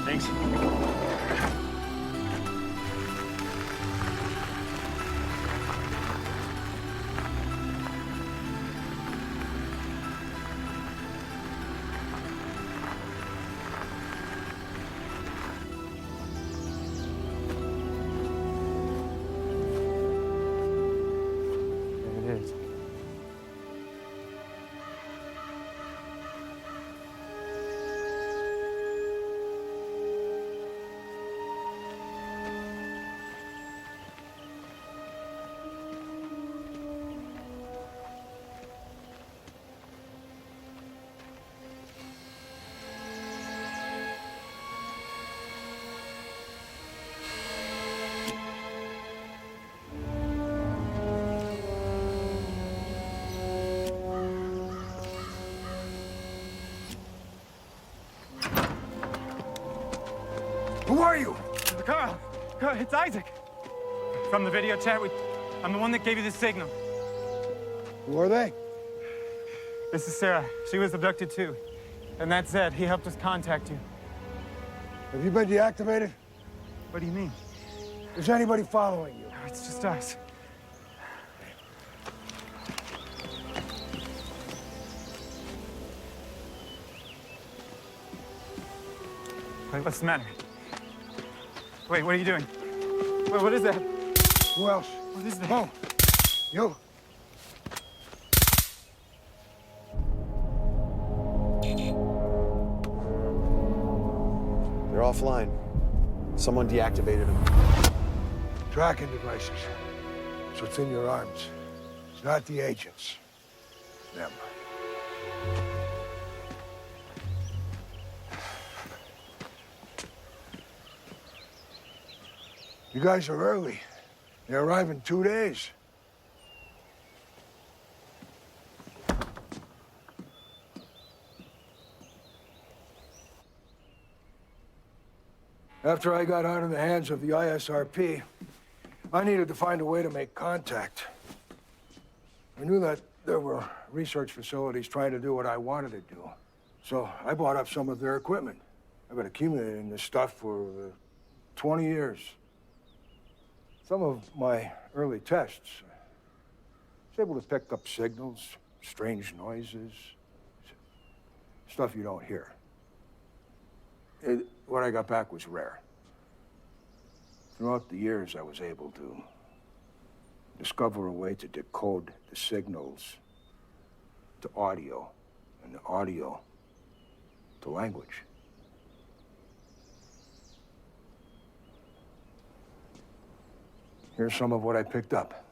Thanks. There it is. Who are you? Carl, it's Isaac. From the video chat, I'm the one that gave you the signal. Who are they? This is Sarah. She was abducted too. And that's Zed. He helped us contact you. Have you been deactivated? What do you mean? Is anybody following you? No, it's just us. Wait, what's the matter? Wait, what are you doing? Wait, what is that? Who else? What is that? Oh, you. They're offline. Someone deactivated them. Tracking devices. It's what's in your arms. It's not the agents. Them. You guys are early. They arrive in 2 days. After I got out of the hands of the ISRP, I needed to find a way to make contact. I knew that there were research facilities trying to do what I wanted to do. So I bought up some of their equipment. I've been accumulating this stuff for 20 years. Some of my early tests, I was able to pick up signals, strange noises, stuff you don't hear. What I got back was rare. Throughout the years, I was able to discover a way to decode the signals to audio, and the audio to language. Here's some of what I picked up.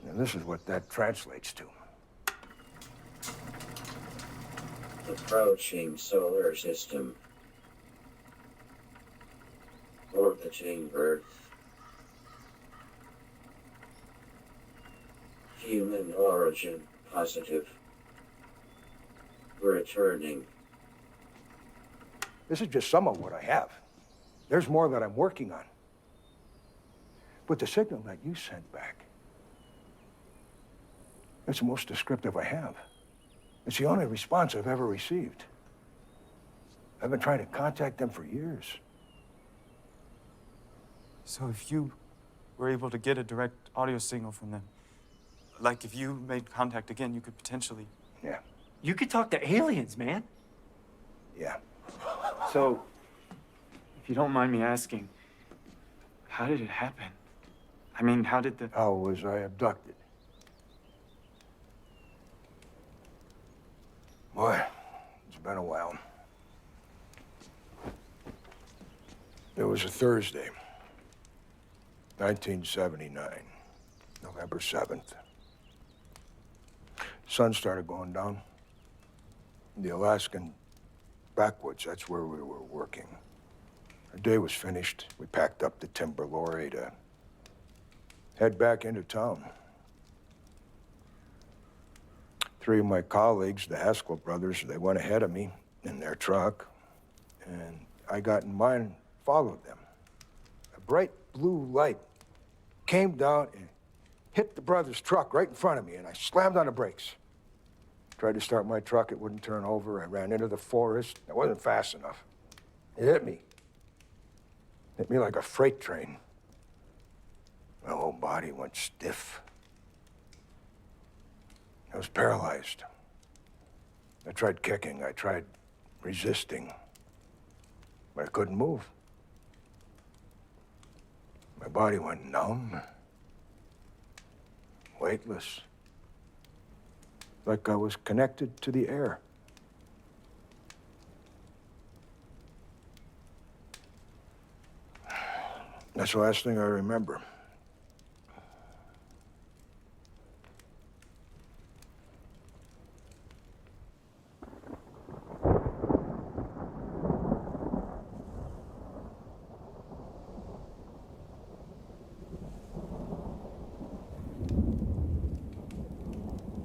And this is what that translates to. Approaching solar system. Orbiting Earth. Human origin positive. Returning. This is just some of what I have. There's more that I'm working on. But the signal that you sent back, it's the most descriptive I have. It's the only response I've ever received. I've been trying to contact them for years. So if you were able to get a direct audio signal from them, like if you made contact again, you could potentially... Yeah. You could talk to aliens, man. Yeah. So, if you don't mind me asking, how did it happen? I mean, how did the... How was I abducted? Boy, it's been a while. It was a Thursday, 1979, November 7th. Sun started going down. The Alaskan backwoods, that's where we were working. Our day was finished. We packed up the timber lorry to head back into town. 3 of my colleagues, the Haskell brothers, they went ahead of me in their truck, and I got in mine, followed them. A bright blue light came down and hit the brothers' truck right in front of me, and I slammed on the brakes. Tried to start my truck, it wouldn't turn over. I ran into the forest. I wasn't fast enough. It hit me. Hit me like a freight train. My whole body went stiff. I was paralyzed. I tried kicking, I tried resisting, but I couldn't move. My body went numb, weightless, like I was connected to the air. That's the last thing I remember.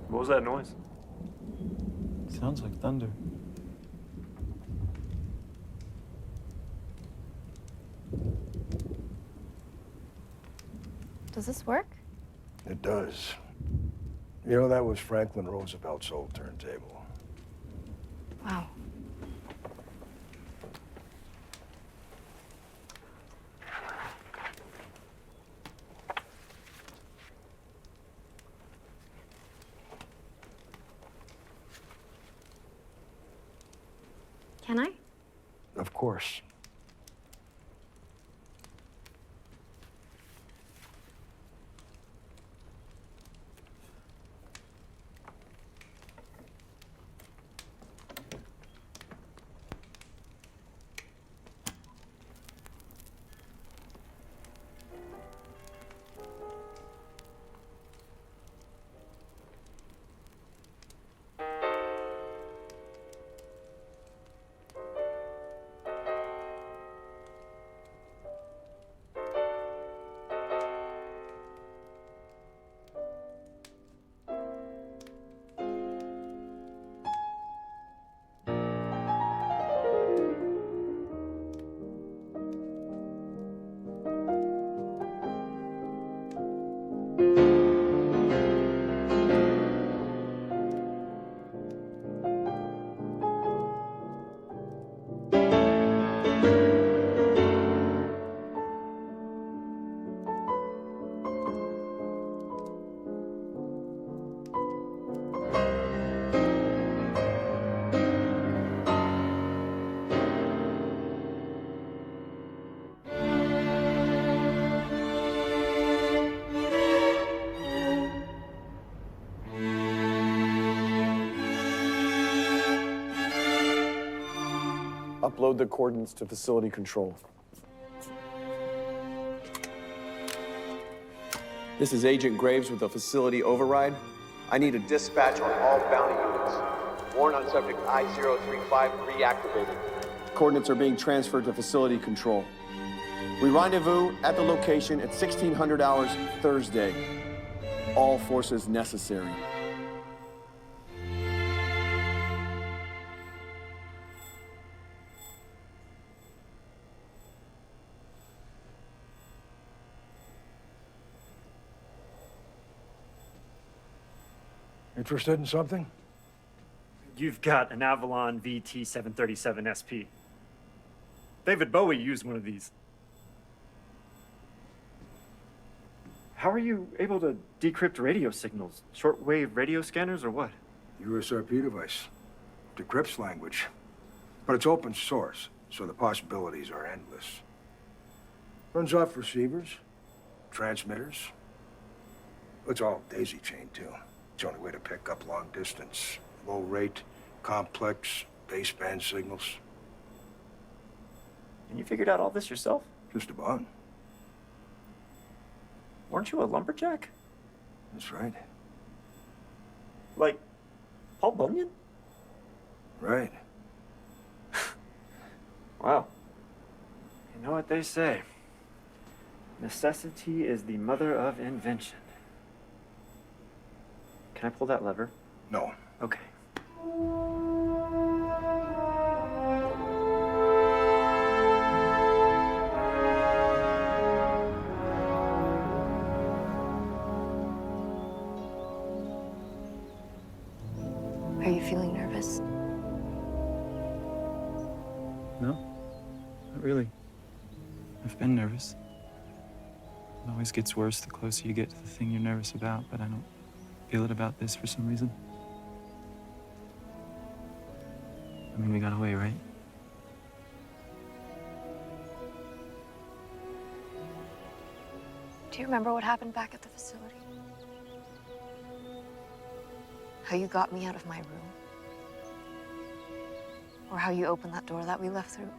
What was that noise? Sounds like thunder. Does this work? It does. You know, that was Franklin Roosevelt's old turntable. Wow. Can I? Of course. upload the coordinates to facility control. This is Agent Graves with a facility override. I need a dispatch on all bounty units. Warrant on subject I-035 reactivated. Coordinates are being transferred to facility control. We rendezvous at the location at 1600 hours Thursday. All forces necessary. Interested in something? You've got an Avalon VT-737 SP. David Bowie used one of these. How are you able to decrypt radio signals? Shortwave radio scanners or what? USRP device. Decrypts language. But it's open source, so the possibilities are endless. Runs off receivers, transmitters. It's all daisy-chained, too. It's the only way to pick up long distance, low rate, complex, baseband signals. And you figured out all this yourself? Just about. Weren't you a lumberjack? That's right. Like Paul Bunyan? Right. Wow. You know what they say. Necessity is the mother of invention. Can I pull that lever? No. Okay. Are you feeling nervous? No, not really. I've been nervous. It always gets worse the closer you get to the thing you're nervous about, but I don't feel it about this for some reason. I mean, we got away, right? Do you remember what happened back at the facility? How you got me out of my room? Or how you opened that door that we left through?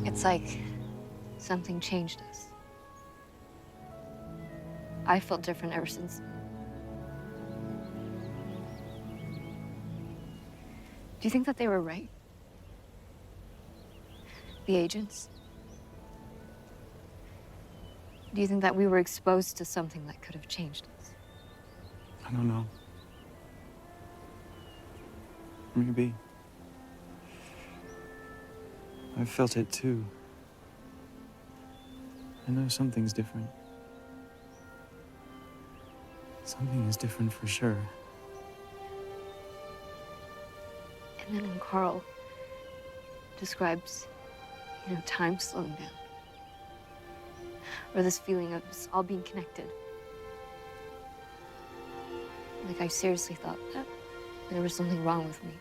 It's like something changed us. I felt different ever since. Do you think that they were right? The agents? Do you think that we were exposed to something that could have changed us? I don't know. Maybe. I've felt it too. I know something's different. Something is different for sure. And then when Carl describes, time slowing down. Or this feeling of us all being connected. Like I seriously thought that there was something wrong with me.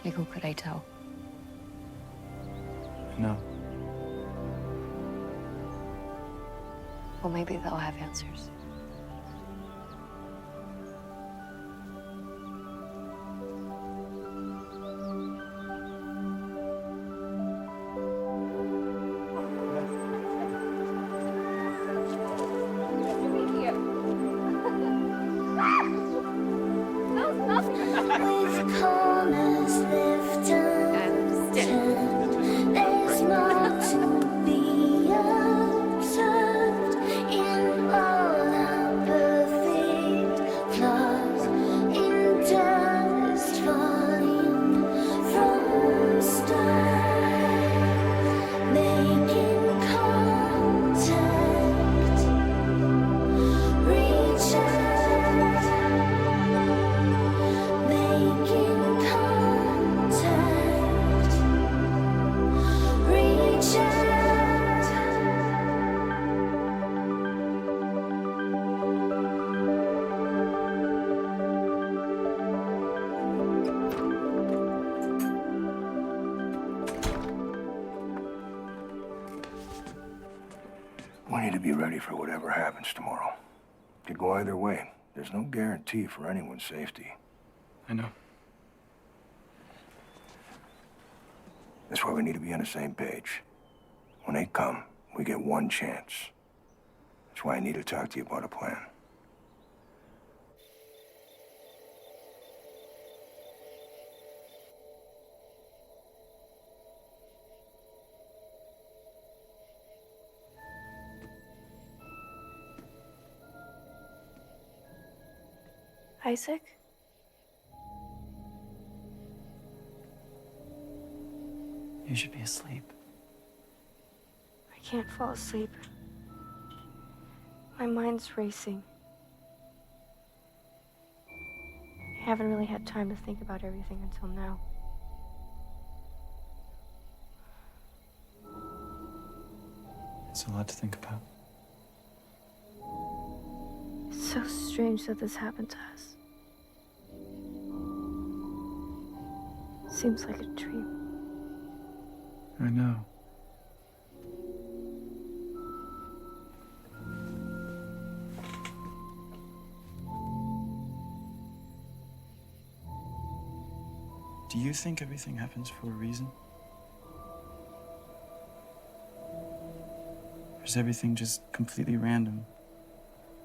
Like who could I tell? No. Well, maybe they'll have answers. We need to be ready for whatever happens tomorrow. Could go either way. There's no guarantee for anyone's safety. I know. That's why we need to be on the same page. When they come, we get one chance. That's why I need to talk to you about a plan. Isaac? You should be asleep. I can't fall asleep. My mind's racing. I haven't really had time to think about everything until now. It's a lot to think about. It's so strange that this happened to us. Seems like a dream. I know. Do you think everything happens for a reason? Or is everything just completely random,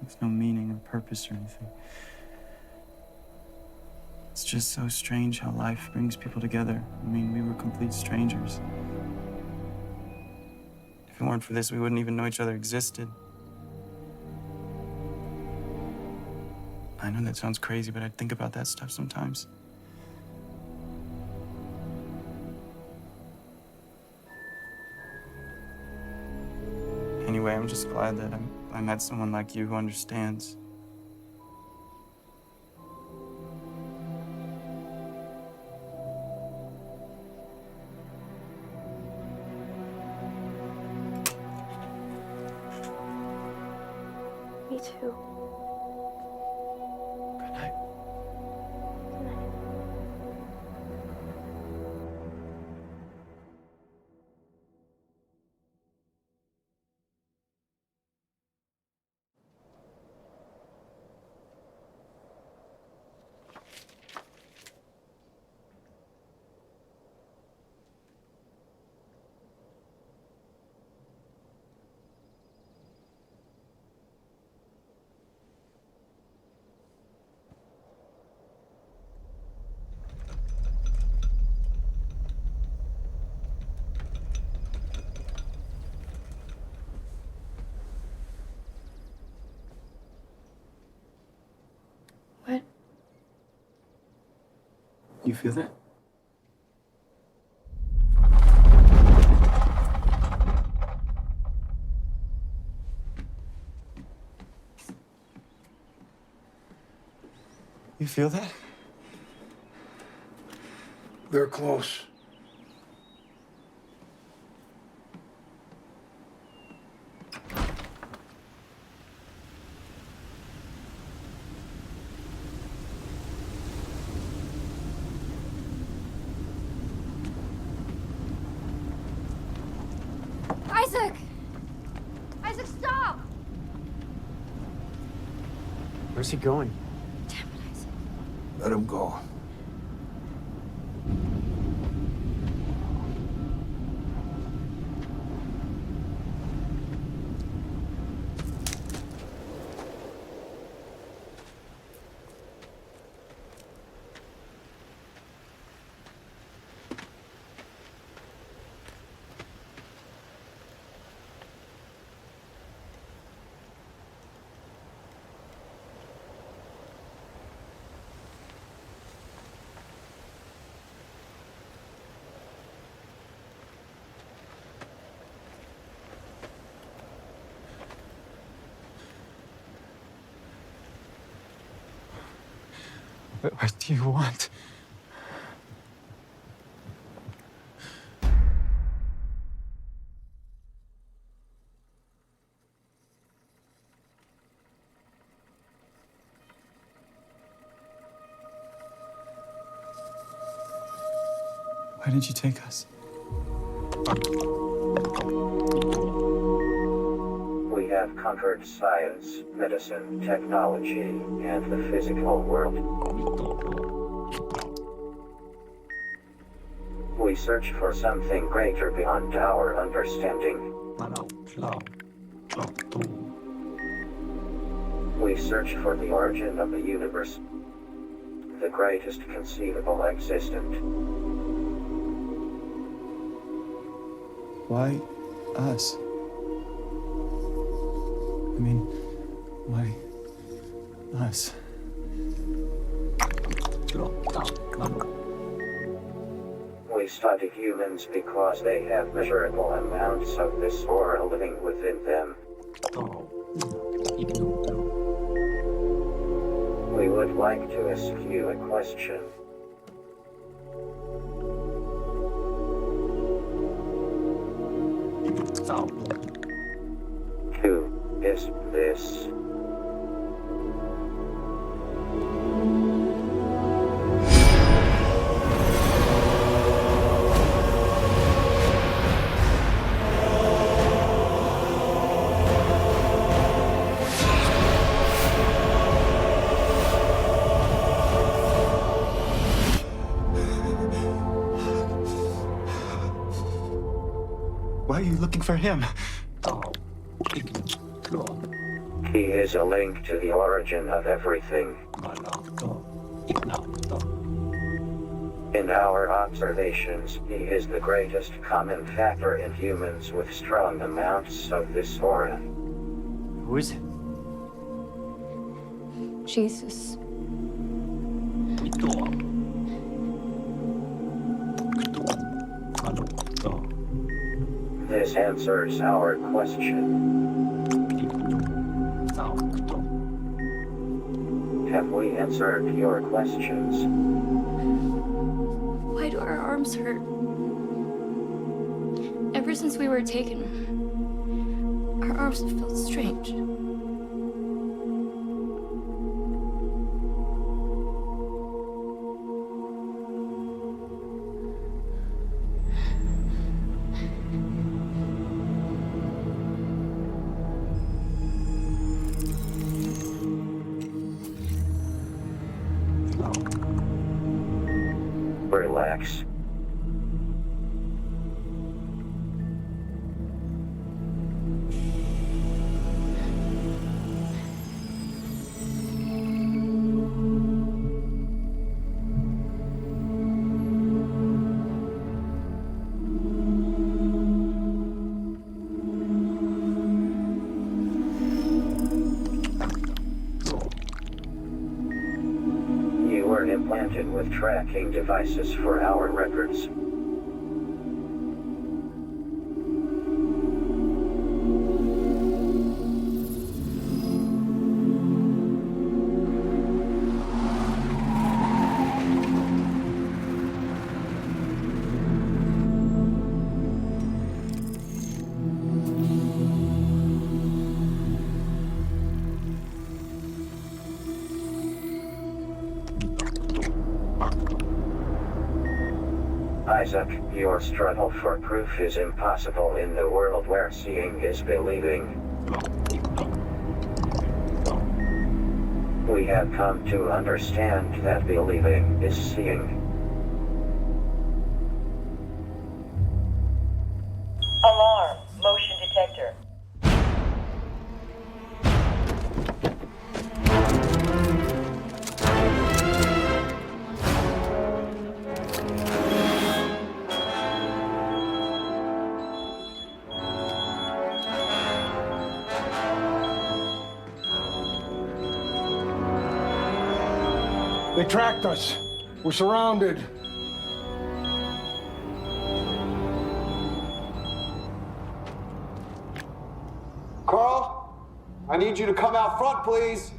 with no meaning or purpose or anything? It's just so strange how life brings people together. I mean, we were complete strangers. If it weren't for this, we wouldn't even know each other existed. I know that sounds crazy, but I think about that stuff sometimes. Anyway, I'm just glad that I met someone like you who understands. Me too. Good night. Good night. What? You feel that? You feel that? They're close. Isaac! Isaac, stop! Where's he going? Let him go. What do you want? Why did you take us? We have conquered science, medicine, technology, and the physical world. We search for something greater beyond our understanding. We search for the origin of the universe, the greatest conceivable existent. Why us? I mean, why us? We study humans because they have measurable amounts of this aura living within them. We would like to ask you a question. Who is this? Why are you looking for him? He is a link to the origin of everything. In our observations, he is the greatest common factor in humans with strong amounts of this aura. Who is it? Jesus. This answers our question. Have we answered your questions? Why do our arms hurt? Ever since we were taken, our arms have felt strange. Relax. You were implanted with tracking devices for our records. Isaac, your struggle for proof is impossible in the world where seeing is believing. We have come to understand that believing is seeing. Alarm. Motion detector. They tracked us. We're surrounded. Carl, I need you to come out front, please.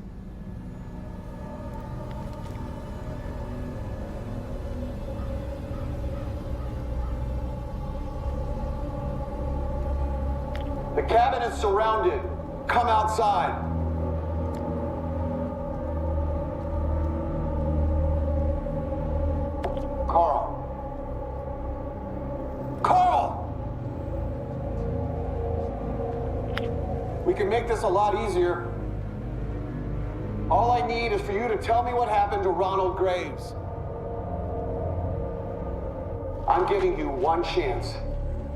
The cabin is surrounded. Come outside. Carl. Carl! We can make this a lot easier. All I need is for you to tell me what happened to Ronald Graves. I'm giving you one chance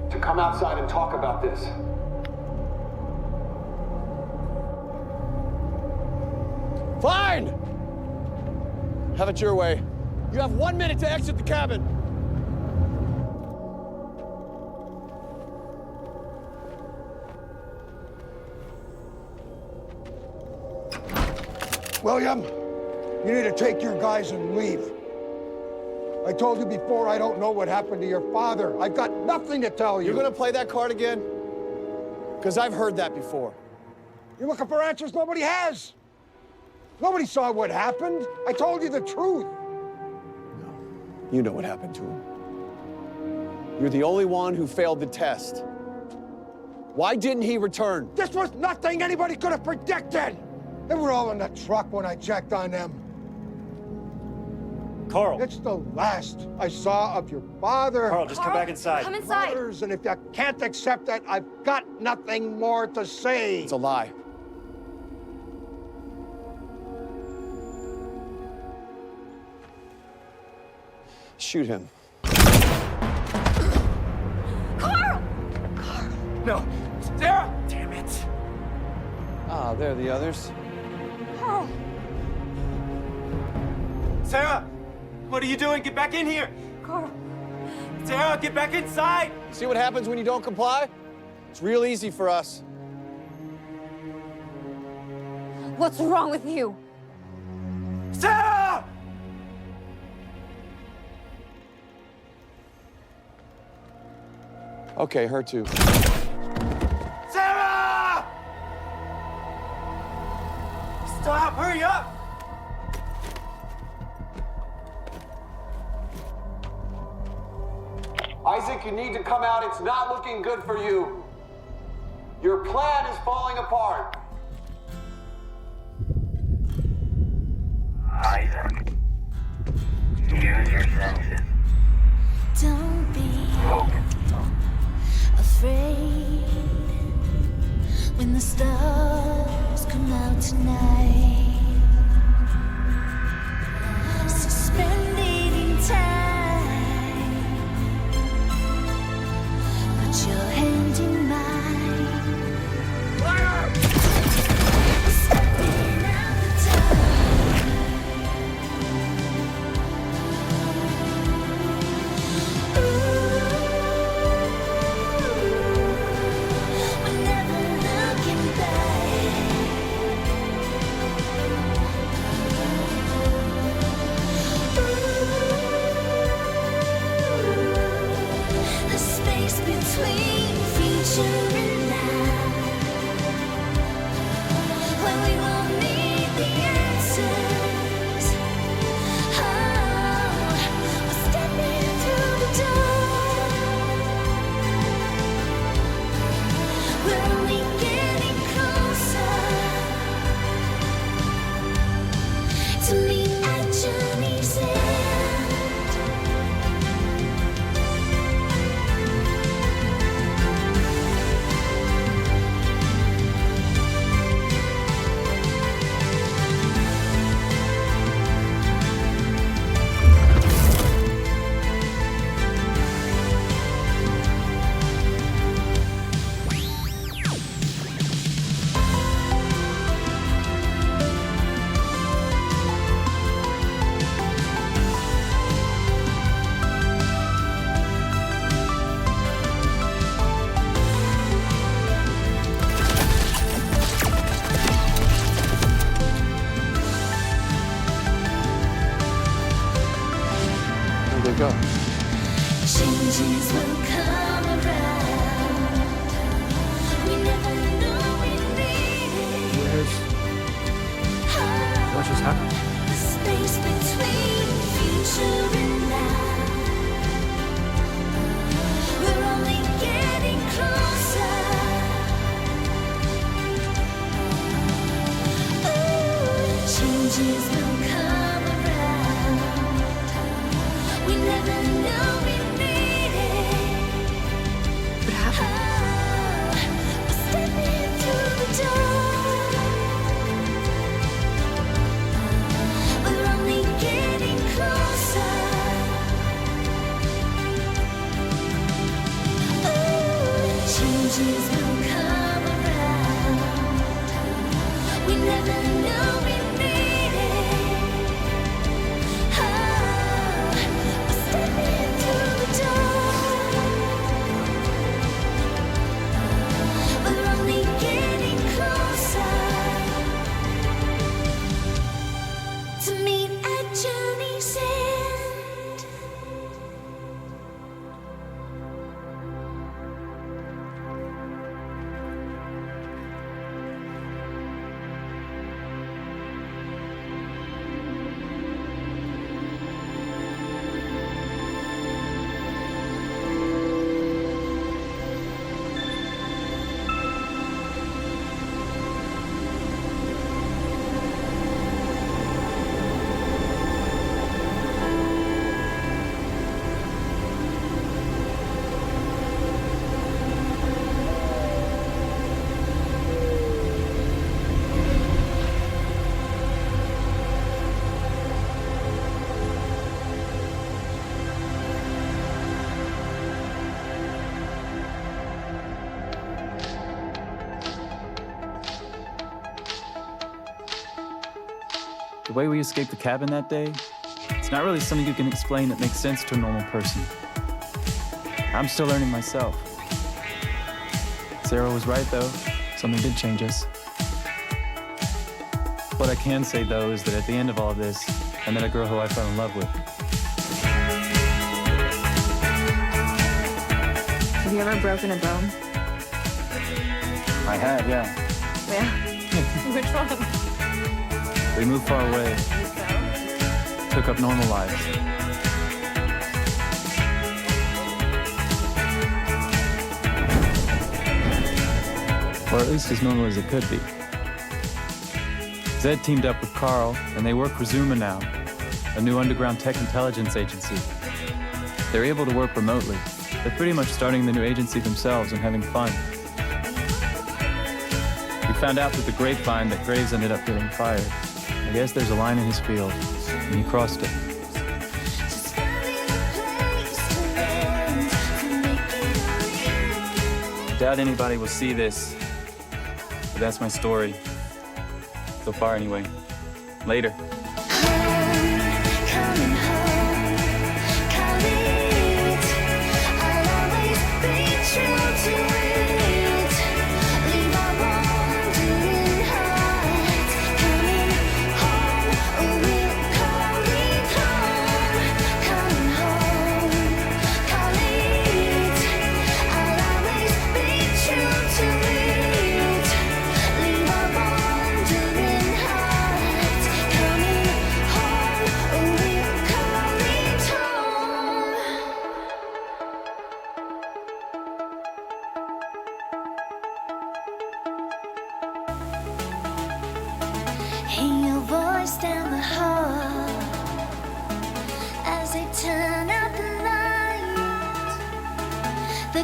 to come outside and talk about this. Fine! Have it your way. You have 1 minute to exit the cabin. William, you need to take your guys and leave. I told you before, I don't know what happened to your father. I've got nothing to tell you. You're gonna play that card again? Because I've heard that before. You're looking for answers nobody has. Nobody saw what happened. I told you the truth. You know what happened to him. You're the only one who failed the test. Why didn't he return? This was nothing anybody could have predicted. They were all in the truck when I checked on them. Carl. It's the last I saw of your father. Carl, just come back inside. Come inside. Brothers, and if you can't accept that, I've got nothing more to say. It's a lie. Shoot him. Carl! No. Sarah! Damn it. Ah, there are the others. Carl! Sarah! What are you doing? Get back in here! Carl! Sarah, get back inside! See what happens when you don't comply? It's real easy for us. What's wrong with you? Sarah! Okay, her too. Sarah! Stop! Hurry up! Isaac, you need to come out. It's not looking good for you. Your plan is falling apart. Isaac, use your senses. Don't be Focus. afraid when the stars come out tonight. Suspended in time, put your hand in mine. Stepping out the we're never looking back. The space between future and now, where we won't need the answers. Oh, we're stepping through the door. We're only getting closer to meet at journey's end. Where'd they go? Changes will come around. We never knew we needed. What just happened? The space between future and now. We're only getting closer. Ooh, changes will come around. We never knew we needed. What happened? We're stepping through the door. the way we escaped the cabin that day, it's not really something you can explain that makes sense to a normal person. I'm still learning myself. Sarah was right, though. Something did change us. What I can say, though, is that at the end of all of this, I met a girl who I fell in love with. Have you ever broken a bone? I have, yeah. Yeah. Which one? We moved far away. Took up normal lives. Or at least as normal as it could be. Zed teamed up with Carl, and they work for Zuma now, a new underground tech intelligence agency. They're able to work remotely. They're pretty much starting the new agency themselves and having fun. We found out through the grapevine that Graves ended up getting fired. I guess there's a line in his field, and he crossed it. I doubt anybody will see this, but that's my story. So far, anyway. Later. Hear your voice down the hall as they turn out the light. The